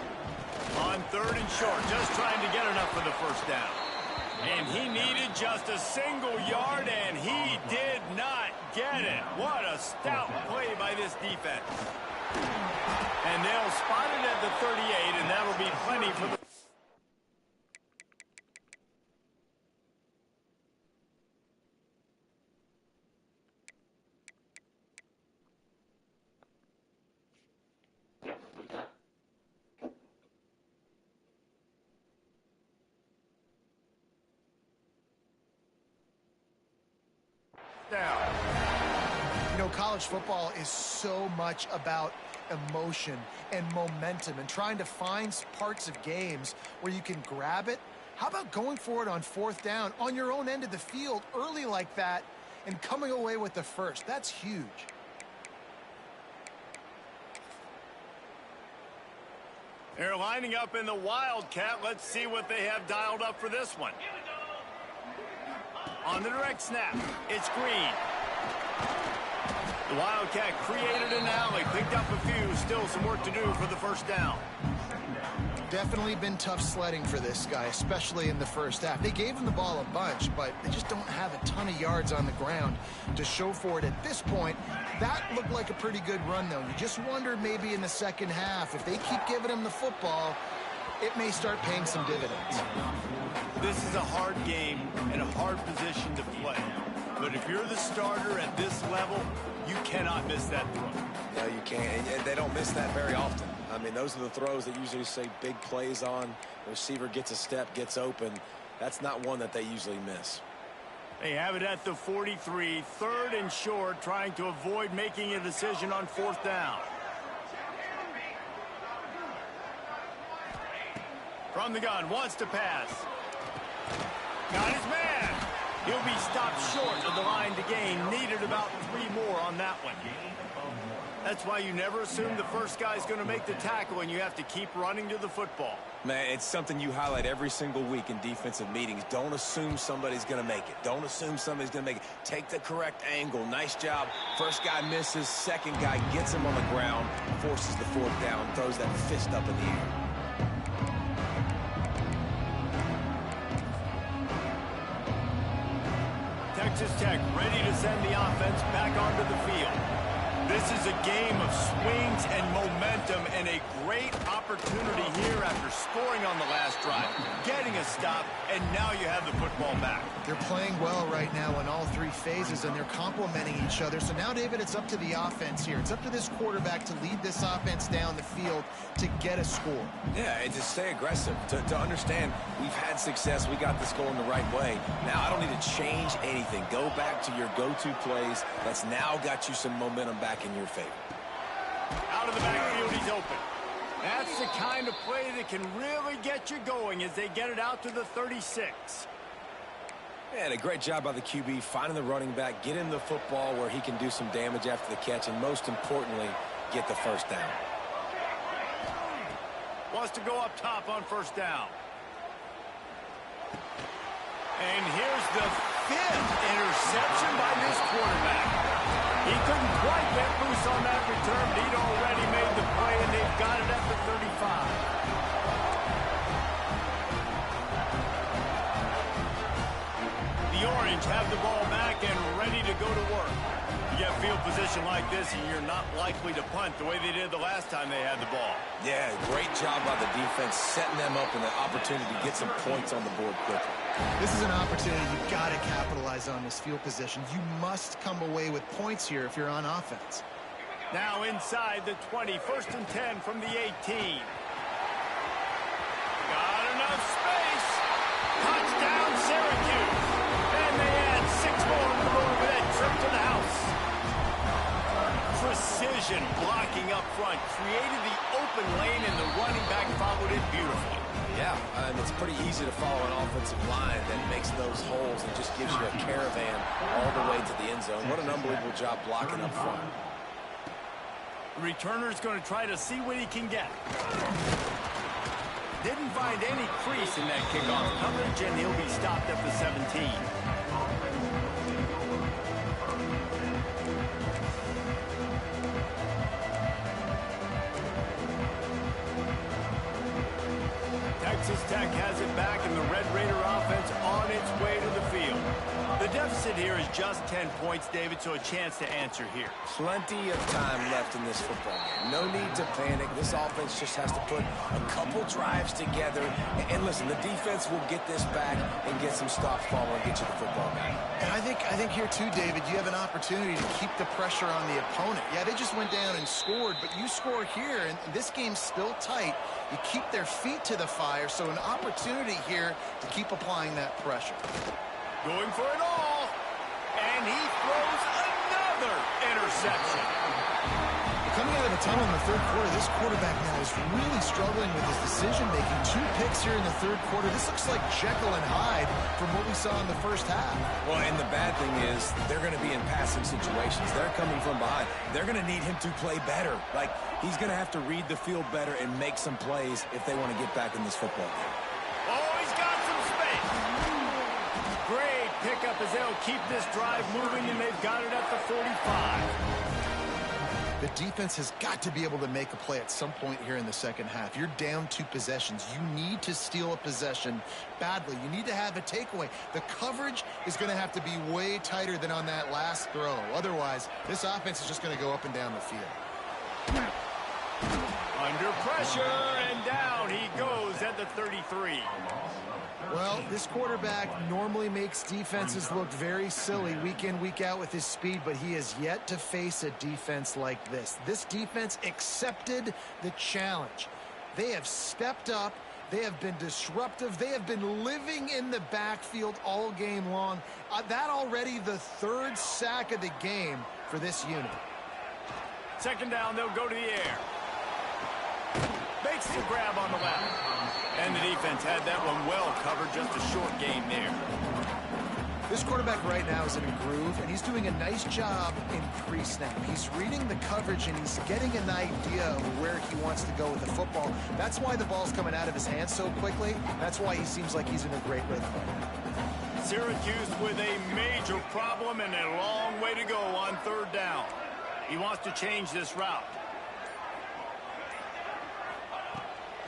On third and short, just trying to get enough for the first down. And he needed just a single yard, and he did not get it. What a stout play by this defense. And they'll spot it at the 38, and that'll be plenty for the... down. You know, college football is so much about emotion and momentum and trying to find parts of games where you can grab it. How about going for it on fourth down on your own end of the field early like that and coming away with the first? That's huge. They're lining up in the Wildcat. Let's see what they have dialed up for this one. On the direct snap, it's Green. The Wildcat created an alley, picked up a few, still some work to do for the first down. Definitely been tough sledding for this guy, especially in the first half. They gave him the ball a bunch, but they just don't have a ton of yards on the ground to show for it at this point. That looked like a pretty good run, though. You just wonder maybe in the second half, if they keep giving him the football, it may start paying some dividends. This is a hard game and a hard position to play. But if you're the starter at this level, you cannot miss that throw. No, you can't. And they don't miss that very often. I mean, those are the throws that usually say big plays on. The receiver gets a step, gets open. That's not one that they usually miss. They have it at the 43, third and short, trying to avoid making a decision on fourth down. From the gun, wants to pass. Got his man. He'll be stopped short of the line to gain. Needed about 3 more on that one. That's why you never assume the first guy's going to make the tackle, and you have to keep running to the football. Man, it's something you highlight every single week in defensive meetings. Don't assume somebody's going to make it. Don't assume somebody's going to make it. Take the correct angle. Nice job. First guy misses. Second guy gets him on the ground, forces the fourth down, throws that fist up in the air. Texas Tech ready to send the offense back onto the field. This is a game of swings and momentum, and a great opportunity here after scoring on the last drive, getting a stop, and now you have the football back. They're playing well right now in all three phases, and they're complementing each other. So now, David, it's up to the offense here. It's up to this quarterback to lead this offense down the field to get a score. Yeah, and to stay aggressive, to understand we've had success, we got this going the right way. Now I don't need to change anything. Go back to your go-to plays. That's now got you some momentum back in your favor. Out of the backfield, he's open. That's the kind of play that can really get you going as they get it out to the 36. And a great job by the QB finding the running back, get him the football where he can do some damage after the catch, and most importantly, get the first down. Wants to go up top on first down. And here's the 5th interception by this quarterback. He couldn't quite get loose on that return, but he'd already made the play, and they've got it at the 35. The Orange have the ball back and ready to go to work. You get field position like this, and you're not likely to punt the way they did the last time they had the ball. Yeah, great job by the defense, setting them up in the opportunity to get some points on the board quickly. This is an opportunity you've got to capitalize on this field position. You must come away with points here if you're on offense. Now inside the 20, 1st and 10 from the 18. Got enough space. Touchdown, Syracuse. And they add 6 more to the road with that trip to the house. Precision blocking up front created the open lane, and the running back followed it beautifully. Yeah, and it's pretty easy to follow an offensive line that makes those holes and just gives you a caravan all the way to the end zone. What an unbelievable job blocking up front. The returner's going to try to see what he can get. Didn't find any crease in that kickoff coverage, and he'll be stopped at the 17. Texas Tech has it back, and the Red Raider offense on its way to the field. The deficit here is just 10 points, David, so a chance to answer here. Plenty of time left in this football game. No need to panic. This offense just has to put a couple drives together. And listen, the defense will get this back and get some stops following and get you the football back. And I think here too, David, you have an opportunity to keep the pressure on the opponent. Yeah, they just went down and scored, but you score here, and this game's still tight. You keep their feet to the fire, so an opportunity here to keep applying that pressure. Going for it all, and he throws another interception. Coming out of the tunnel in the third quarter, this quarterback now is really struggling with his decision-making. 2 picks here in the third quarter. This looks like Jekyll and Hyde from what we saw in the first half. Well, and the bad thing is they're going to be in passing situations. They're coming from behind. They're going to need him to play better. Like, he's going to have to read the field better and make some plays if they want to get back in this football game. Oh, he's got some space. Great pickup as they'll keep this drive moving, and they've got it at the 45. The defense has got to be able to make a play at some point here in the second half. You're down 2 possessions. You need to steal a possession badly. You need to have a takeaway. The coverage is going to have to be way tighter than on that last throw. Otherwise, this offense is just going to go up and down the field. Under pressure, and down he goes at the 33. Well, this quarterback normally makes defenses look very silly week in, week out with his speed, but he has yet to face a defense like this. This defense accepted the challenge. They have stepped up. They have been disruptive. They have been living in the backfield all game long. That already the 3rd sack of the game for this unit. Second down, they'll go to the air. Makes the grab on the left. And the defense had that one well covered, just a short gain there. This quarterback right now is in a groove, and he's doing a nice job in pre-snap. He's reading the coverage, and he's getting an idea of where he wants to go with the football. That's why the ball's coming out of his hands so quickly. That's why he seems like he's in a great rhythm right now. Syracuse with a major problem and a long way to go on third down. He wants to change this route.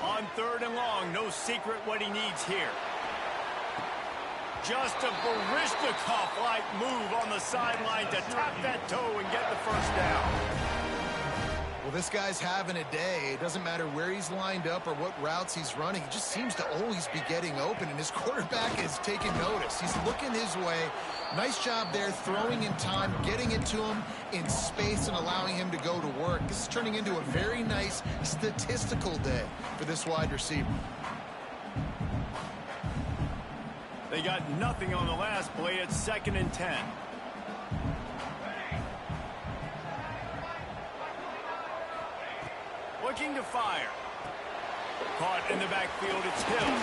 On third and long, no secret what he needs here. Just a Baryshnikov-like move on the sideline to tap that toe and get the first down. Well, this guy's having a day. It doesn't matter where he's lined up or what routes he's running. He just seems to always be getting open, and his quarterback is taking notice. He's looking his way. Nice job there, throwing in time, getting it to him in space and allowing him to go to work. This is turning into a very nice statistical day for this wide receiver. They got nothing on the last play. It's 2nd and 10. Looking to fire. Caught in the backfield. It's Hill.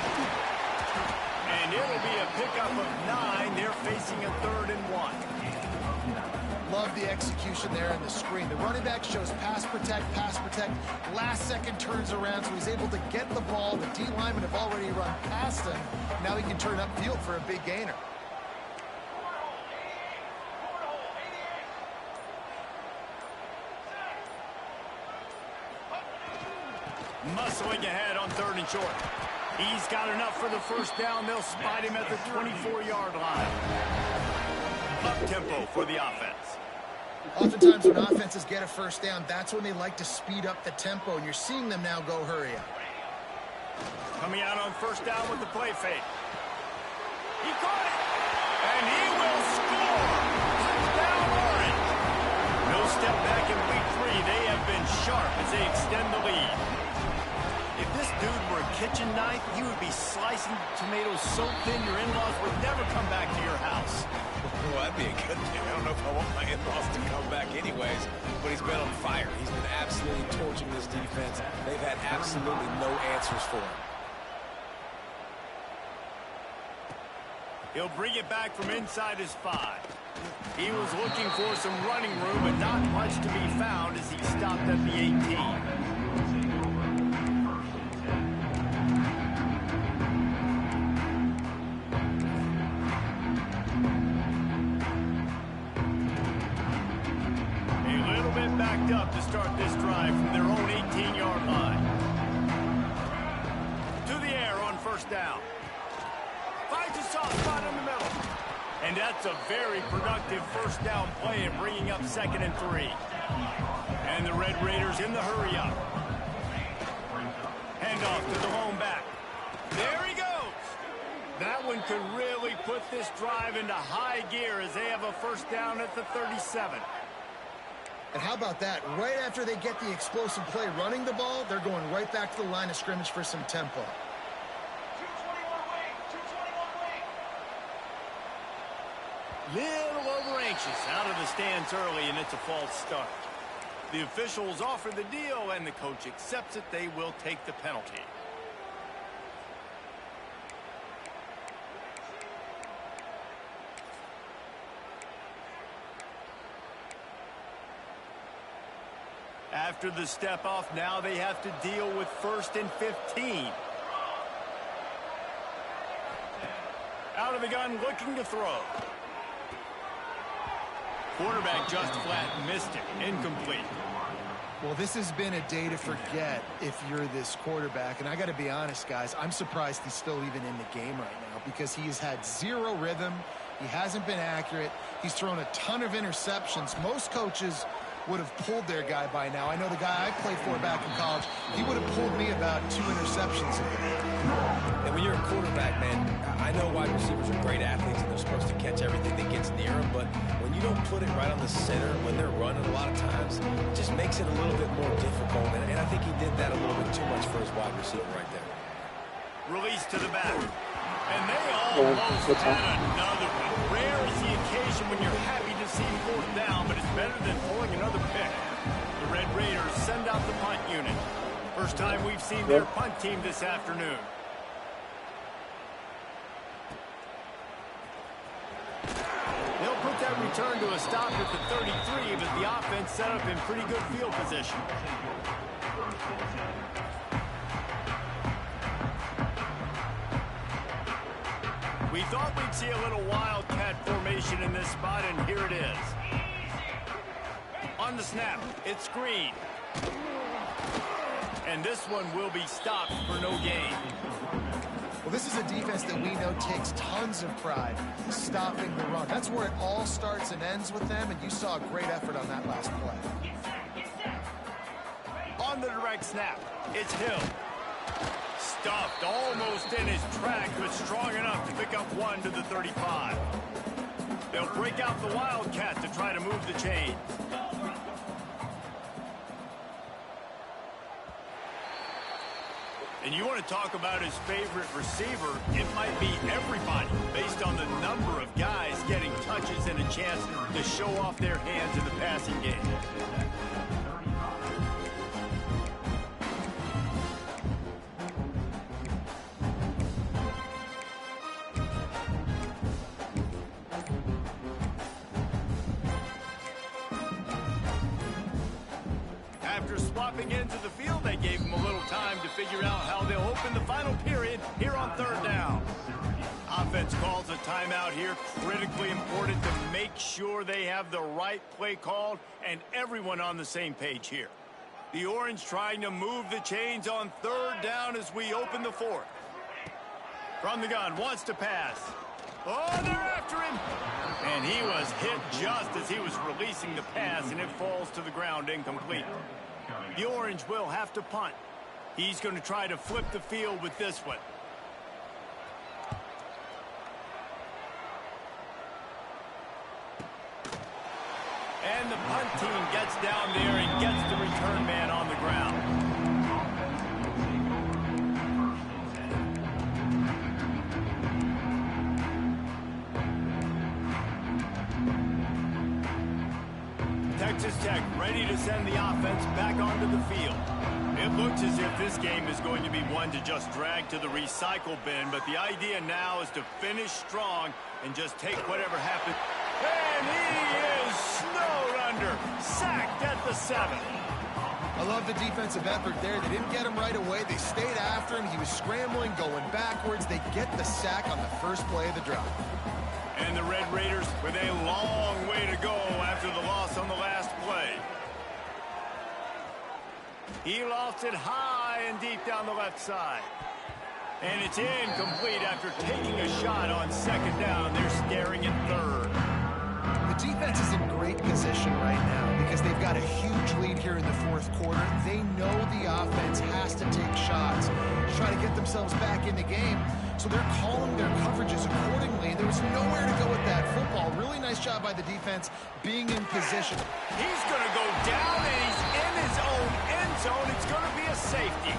And it'll be a pickup of 9. They're facing a 3rd and 1. Love the execution there in the screen. The running back shows pass protect, last second turns around, so he's able to get the ball. The D linemen have already run past him. Now he can turn upfield for a big gainer. Muscling ahead on 3rd and short. He's got enough for the first down. They'll spot him at the 24-yard line. Up-tempo for the offense. Oftentimes when offenses get a first down, that's when they like to speed up the tempo, and you're seeing them now go hurry up. Coming out on first down with the play fake. He caught it, and he will score. Touchdown Orange. No step back in week 3. They have been sharp as they extend the lead. If this dude were a kitchen knife, he would be slicing tomatoes so thin your in-laws would never come back to your house. Well, that'd be a good thing. I don't know if I want my in-laws to come back anyways, but he's been on fire. He's been absolutely torching this defense. They've had absolutely no answers for him. He'll bring it back from inside his 5. He was looking for some running room, but not much to be found as he stopped at the 18. Backed up to start this drive from their own 18-yard line. To the air on first down. Finds a soft spot in the middle. And that's a very productive first down play in bringing up 2nd and 3. And the Red Raiders in the hurry up. Handoff to the home back. There he goes. That one could really put this drive into high gear as they have a first down at the 37. And how about that? Right after they get the explosive play running the ball, they're going right back to the line of scrimmage for some tempo. Little over-anxious out of the stands early, and it's a false start. The officials offer the deal, and the coach accepts it. They will take the penalty. After the step off, now they have to deal with 1st and 15. Out of the gun, looking to throw. Quarterback just flat missed it. Incomplete. Well, this has been a day to forget if you're this quarterback. And I got to be honest, guys, I'm surprised he's still even in the game right now because he has had zero rhythm. He hasn't been accurate. He's thrown a ton of interceptions. Most coaches would have pulled their guy by now. I know the guy I played for back in college, he would have pulled me about 2 interceptions ago. And when you're a quarterback, man, I know wide receivers are great athletes and they're supposed to catch everything that gets near them, but when you don't put it right on the center, when they're running a lot of times, it just makes it a little bit more difficult. And I think he did that a little bit too much for his wide receiver right there. Release to the back. And they almost had another one. Rare is the occasion when you're happy to see 4th down, but it's better than pulling another pick. The Red Raiders send out the punt unit. First time we've seen their punt team this afternoon. return to a stop at the 33, but the offense set up in pretty good field position. We thought we'd see a little wildcat formation in this spot, and here it is. On the snap, it's Green. And this one will be stopped for no gain. Well, this is a defense that we know takes tons of pride stopping the run. That's where it all starts and ends with them, and you saw a great effort on that last play. On the direct snap, it's Hill. Stuffed almost in his track, but strong enough to pick up one to the 35. They'll break out the Wildcat to try to move the chains. And you want to talk about his favorite receiver, it might be everybody, based on the number of guys getting touches and a chance to show off their hands in the passing game. After swapping into the field, they gave him a little time to figure out how they'll open the final period here on third down. Offense calls a timeout here, critically important to make sure they have the right play called and everyone on the same page here. The Orange trying to move the chains on third down as we open the fourth. From the gun, wants to pass. Oh, they're after him. And he was hit just as he was releasing the pass, and it falls to the ground incomplete. The Orange will have to punt. He's going to try to flip the field with this one. And the punt team gets down there and gets the return man on the ground. Texas Tech ready to send the offense back onto the field. It looks as if this game is going to be one to just drag to the recycle bin, but the idea now is to finish strong and just take whatever happens. And he is snowed under, sacked at the 7. I love the defensive effort there. They didn't get him right away. They stayed after him. He was scrambling, going backwards. They get the sack on the first play of the drive. And the Red Raiders with a long way to go after the loss on the last play. He lost it high and deep down the left side. And it's incomplete after taking a shot on second down. They're staring at third. The defense is in great position right now because they've got a huge lead here in the fourth quarter. They know the offense has to take shots, try to get themselves back in the game. So they're calling their coverages accordingly. There was nowhere to go with that football. Really nice job by the defense being in position. He's going to go down, and he's in his own end zone. It's going to be a safety.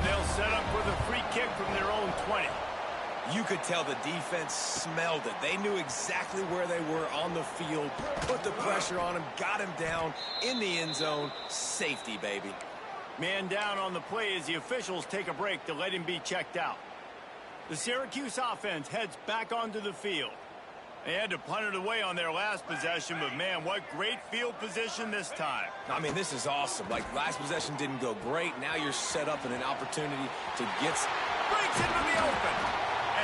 They'll set up for the free kick from their own 20. You could tell the defense smelled it. They knew exactly where they were on the field, put the pressure on him, got him down in the end zone. Safety, baby. Man down on the play as the officials take a break to let him be checked out. The Syracuse offense heads back onto the field. They had to punt it away on their last possession, but man, what great field position this time. I mean, this is awesome. Like, last possession didn't go great. Now you're set up in an opportunity to get... Breaks into the open.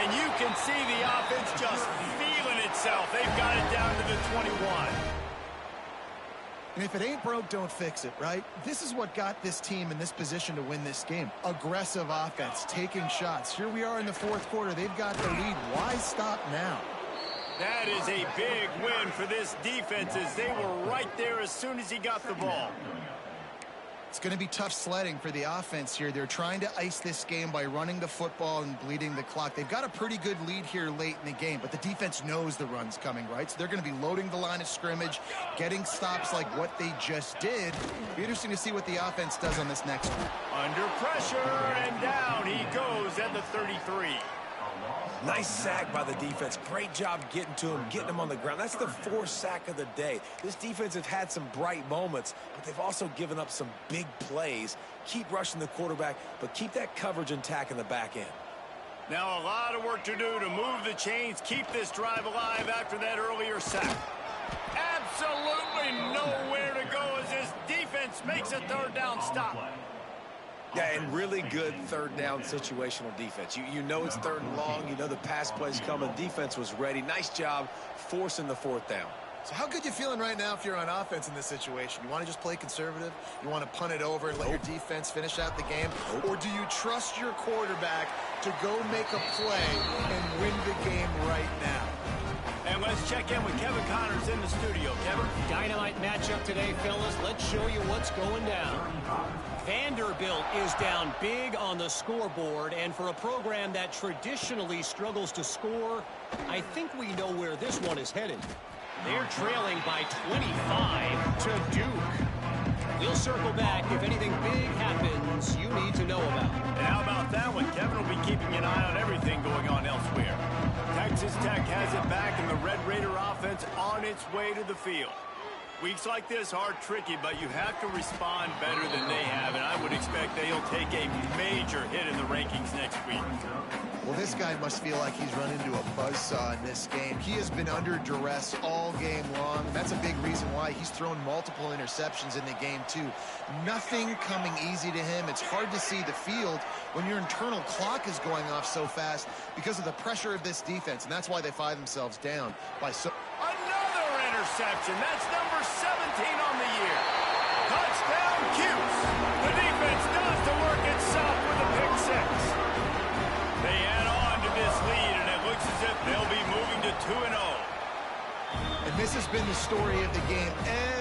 And you can see the offense just feeling itself. They've got it down to the 21. And if it ain't broke, don't fix it, right? This is what got this team in this position to win this game. Aggressive offense, taking shots. Here we are in the fourth quarter. They've got the lead. Why stop now? That is a big win for this defense as they were right there as soon as he got the ball. It's going to be tough sledding for the offense here. They're trying to ice this game by running the football and bleeding the clock. They've got a pretty good lead here late in the game, but the defense knows the run's coming, right? So they're going to be loading the line of scrimmage, getting stops like what they just did. Be interesting to see what the offense does on this next one. Under pressure, and down he goes at the 33. Nice sack by the defense. Great job getting to him, getting him on the ground. That's the fourth sack of the day. This defense has had some bright moments, but they've also given up some big plays. Keep rushing the quarterback, but keep that coverage intact in the back end. Now a lot of work to do to move the chains, keep this drive alive after that earlier sack. Absolutely nowhere to go as this defense makes a third down stop. Yeah, and really good third down situational defense. You know it's third and long. You know the pass play's coming. Defense was ready. Nice job forcing the fourth down. So how good you feeling right now if you're on offense in this situation? You want to just play conservative? You want to punt it over and let your defense finish out the game? Or do you trust your quarterback to go make a play and win the game right now? And let's check in with Kevin Connors in the studio. Kevin? Dynamite matchup today, fellas. Let's show you what's going down. Vanderbilt is down big on the scoreboard, and for a program that traditionally struggles to score, I think we know where this one is headed. They're trailing by 25 to Duke. We'll circle back if anything big happens you need to know about. And how about that one? Kevin will be keeping an eye on everything going on elsewhere. Texas Tech has it back, and the Red Raider offense on its way to the field. Weeks like this are tricky, but you have to respond better than they have, and I would expect they'll take a major hit in the rankings next week. Well, this guy must feel like he's run into a buzzsaw in this game. He has been under duress all game long. That's a big reason why he's thrown multiple interceptions in the game, too. Nothing coming easy to him. It's hard to see the field when your internal clock is going off so fast because of the pressure of this defense, and that's why they find themselves down by so... Another interception. That's number 17 on the year. Touchdown, Cuse. The defense does the work itself with a pick six. They add on to this lead, and it looks as if they'll be moving to 2-0. And this has been the story of the game.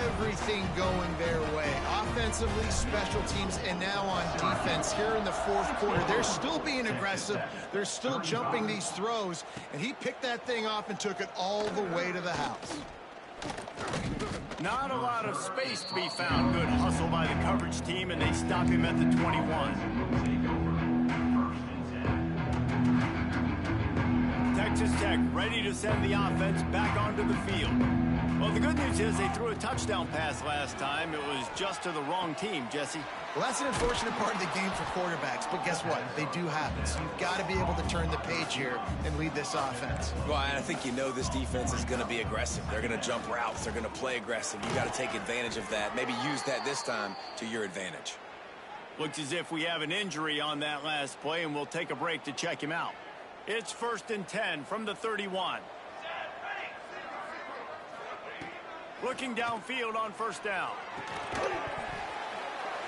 Everything going their way. Offensively, special teams, and now on defense here in the fourth quarter. They're still being aggressive. They're still jumping these throws. And he picked that thing off and took it all the way to the house. Not a lot of space to be found. Good hustle by the coverage team, and they stop him at the 21. Texas Tech ready to send the offense back onto the field. Well, the good news is they threw a touchdown pass last time. It was just to the wrong team, Jesse. Well, that's an unfortunate part of the game for quarterbacks, but guess what? They do happen. So you've got to be able to turn the page here and lead this offense. Well, I think you know this defense is going to be aggressive. They're going to jump routes. They're going to play aggressive. You got to take advantage of that. Maybe use that this time to your advantage. Looks as if we have an injury on that last play, and we'll take a break to check him out. It's 1st and 10 from the 31. Looking downfield on first down.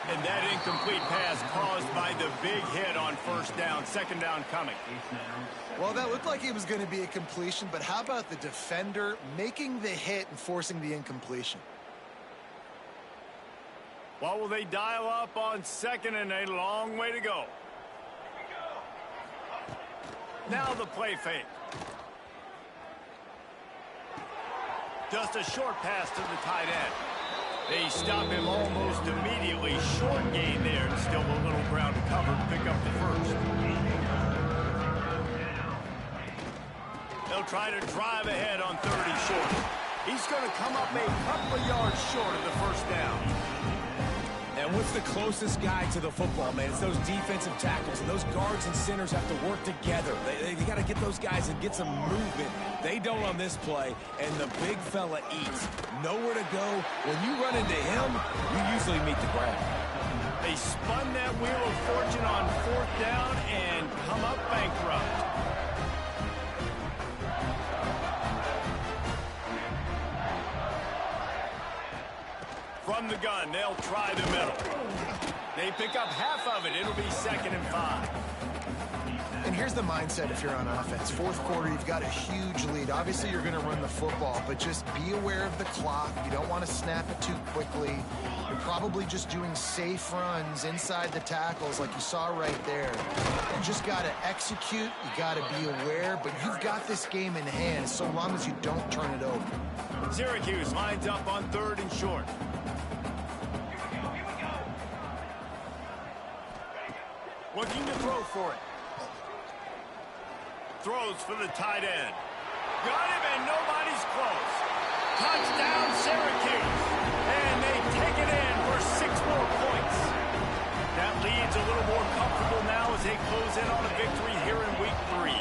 And that incomplete pass caused by the big hit on first down. Second down coming. Well, that looked like it was going to be a completion, but how about the defender making the hit and forcing the incompletion? What will they dial up on second, and a long way to go? Now the play fake. Just a short pass to the tight end. They stop him almost immediately. Short gain there. Still a little ground to cover to pick up the first. They'll try to drive ahead on 30 short. He's going to come up a couple of yards short of the first down. And what's the closest guy to the football, man? It's those defensive tackles, and those guards and centers have to work together. They got to get those guys and get some movement. They don't on this play, and the big fella eats. Nowhere to go. When you run into him, you usually meet the ground. They spun that wheel of fortune on fourth down and come up bankrupt. From the gun, they'll try the middle. They pick up half of it. It'll be 2nd and 5. And here's the mindset if you're on offense. Fourth quarter, you've got a huge lead. Obviously, you're going to run the football, but just be aware of the clock. You don't want to snap it too quickly. You're probably just doing safe runs inside the tackles like you saw right there. You just got to execute. You got to be aware, but you've got this game in hand so long as you don't turn it over. Syracuse lines up on 3rd and short. Looking to throw for it. Throws for the tight end. Got him, and nobody's close. Touchdown, Syracuse. And they take it in for 6 more points. That lead needs a little more comfortable now as they close in on a victory here in week 3.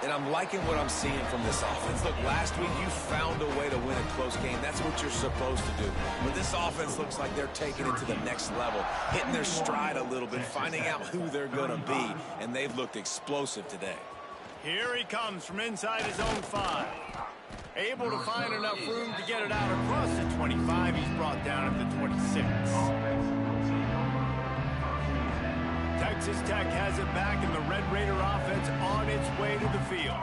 And I'm liking what I'm seeing from this offense. Look, last week you found a way to win a close game. That's what you're supposed to do. But this offense looks like they're taking it to the next level, hitting their stride a little bit, finding out who they're going to be, and they've looked explosive today. Here he comes from inside his own 5. Able to find enough room to get it out across the 25. He's brought down at the 26. Texas Tech has it back, and the Red Raider offense on its way to the field.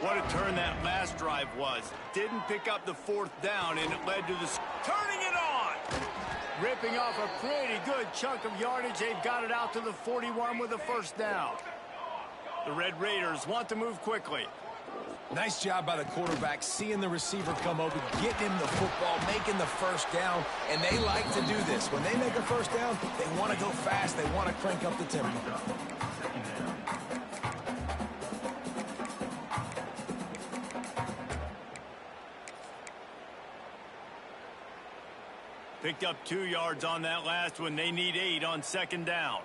What a turn that last drive was. Didn't pick up the 4th down, and it led to the turning it on. Ripping off a pretty good chunk of yardage. They've got it out to the 41 with a 1st down. The Red Raiders want to move quickly. Nice job by the quarterback, seeing the receiver come open, getting him the football, making the 1st down, and they like to do this. When they make a 1st down, they want to go fast, they want to crank up the tempo. Picked up 2 yards on that last one. They need 8 on 2nd down.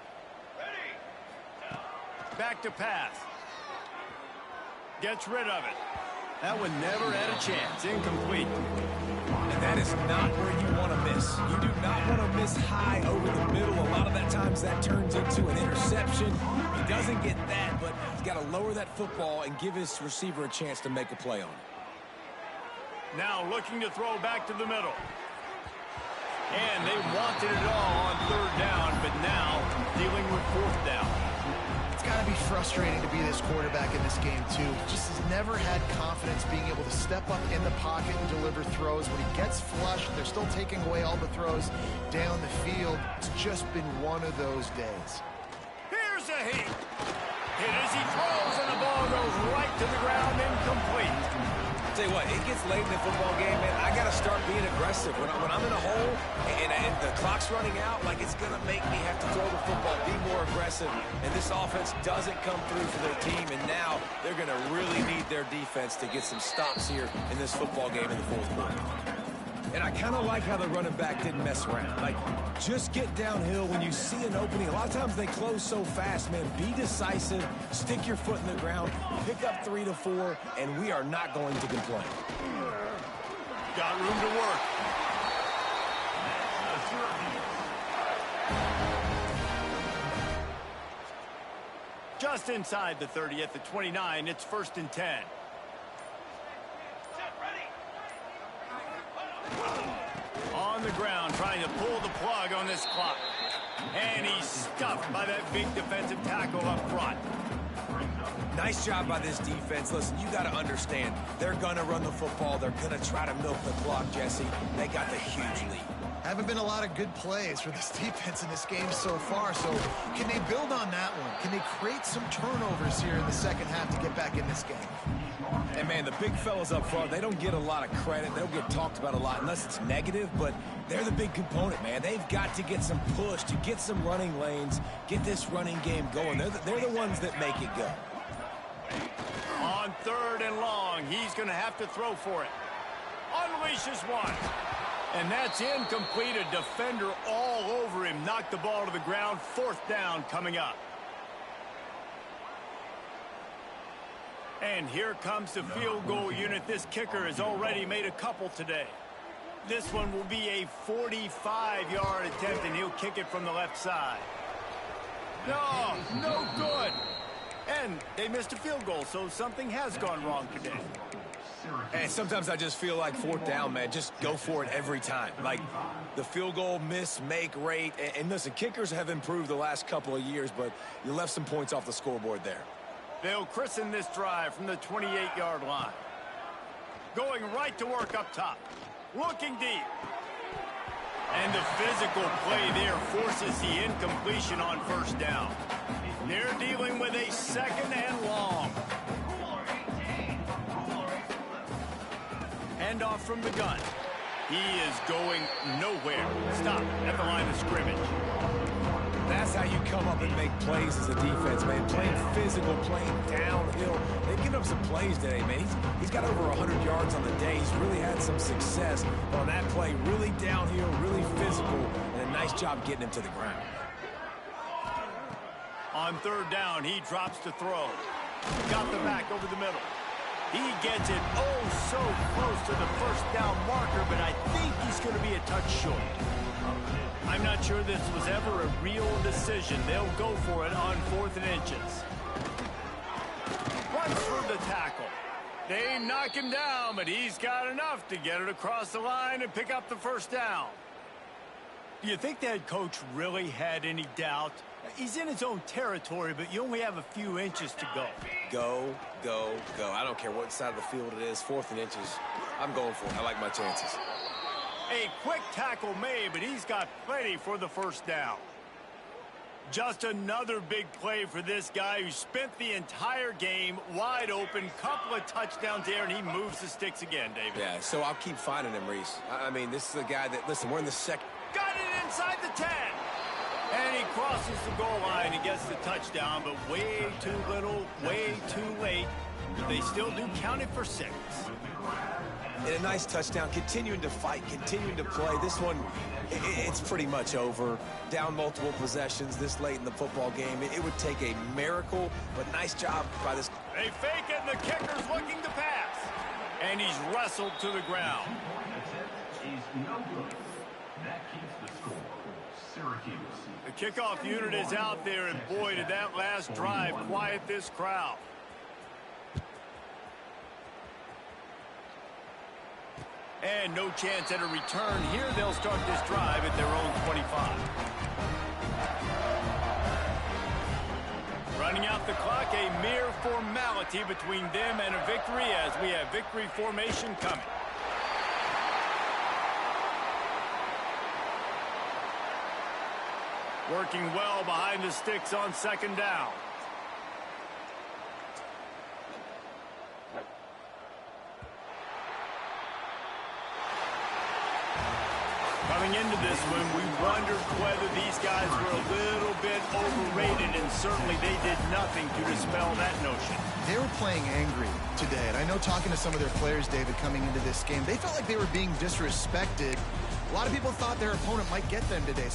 Back to pass. Gets rid of it. That one never had a chance. Incomplete. And that is not where you want to miss. You do not want to miss high over the middle. A lot of that times that turns into an interception. He doesn't get that, but he's got to lower that football and give his receiver a chance to make a play on it. Now looking to throw back to the middle. And they wanted it all on 3rd down, but now dealing with 4th down. It's got to be frustrating to be this quarterback in this game, too. Just has never had confidence being able to step up in the pocket and deliver throws. When he gets flushed, they're still taking away all the throws down the field. It's just been one of those days. Here's a hit. Hit as he throws, and the ball goes right to the ground, incomplete. Tell you what, it gets late in the football game, man. I got to start being aggressive. When I'm in a hole and the clock's running out, like it's going to make me have to throw the football, be more aggressive. And this offense doesn't come through for their team, and now they're going to really need their defense to get some stops here in this football game in the 4th quarter. And I kind of like how the running back didn't mess around. Like, just get downhill when you see an opening. A lot of times they close so fast, man. Be decisive, stick your foot in the ground, pick up 3 to 4, and we are not going to complain. Got room to work. Just inside the 30 at the 29, it's 1st and 10. On the ground, trying to pull the plug on this clock. And he's stuffed by that big defensive tackle up front. Nice job by this defense. Listen, you got to understand, they're going to run the football. They're going to try to milk the clock, Jesse. They got the huge lead. Haven't been a lot of good plays for this defense in this game so far, so can they build on that one? Can they create some turnovers here in the 2nd half to get back in this game? And, man, the big fellas up front, they don't get a lot of credit. They don't get talked about a lot unless it's negative, but they're the big component, man. They've got to get some push, to get some running lanes, get this running game going. They're the ones that make it go. On 3rd and long, he's going to have to throw for it. Unleashes one. And that's incomplete. A defender all over him. Knocked the ball to the ground. 4th down coming up. And here comes the field goal unit. This kicker has already made a couple today. This one will be a 45-yard attempt, and he'll kick it from the left side. No good. And they missed a field goal, so something has gone wrong today. And sometimes I just feel like 4th down, man, just go for it every time. Like the field goal miss, make rate. And listen, kickers have improved the last couple of years, but you left some points off the scoreboard there. They'll christen this drive from the 28-yard line. Going right to work up top. Looking deep. And the physical play there forces the incompletion on 1st down. They're dealing with a 2nd and long. Handoff from the gun. He is going nowhere. Stop at the line of scrimmage. That's how you come up and make plays as a defense, man. Playing physical, playing downhill. They've given up some plays today, man. He's got over 100 yards on the day. He's really had some success on that play. Really downhill, really physical, and a nice job getting him to the ground. On third down, he drops to throw. Got the back over the middle. He gets it so close to the first down marker, but I think he's going to be a touch short. I'm not sure this was ever a real decision. They'll go for it on 4th and inches. Runs for the tackle. They knock him down, but he's got enough to get it across the line and pick up the first down. Do you think that coach really had any doubt? He's in his own territory, but you only have a few inches to go. Go, go, go. I don't care what side of the field it is, 4th and inches. I'm going for it. I like my chances. A quick tackle made, but he's got plenty for the first down. Just another big play for this guy who spent the entire game wide open. Couple of touchdowns there, and he moves the sticks again, David. Yeah, so I'll keep finding him, Reese. I mean, this is the guy that, listen, we're in the second. Got it inside the 10. And he crosses the goal line and gets the touchdown, but way too little, way too late. They still do count it for 6. And a nice touchdown, continuing to fight, continuing to play. This one, it's pretty much over. Down multiple possessions this late in the football game. It would take a miracle, but nice job by this. They fake it, and the kicker's looking to pass. And he's wrestled to the ground. Is no good. That keeps the score. Syracuse. The kickoff unit is out there, and boy, did that last drive quiet this crowd. And no chance at a return here. They'll start this drive at their own 25. Running out the clock, a mere formality between them and a victory as we have victory formation coming. Working well behind the sticks on 2nd down. Coming into this one, we wondered whether these guys were a little bit overrated, and certainly they did nothing to dispel that notion. They were playing angry today, and I know talking to some of their players, David, coming into this game, they felt like they were being disrespected. A lot of people thought their opponent might get them today.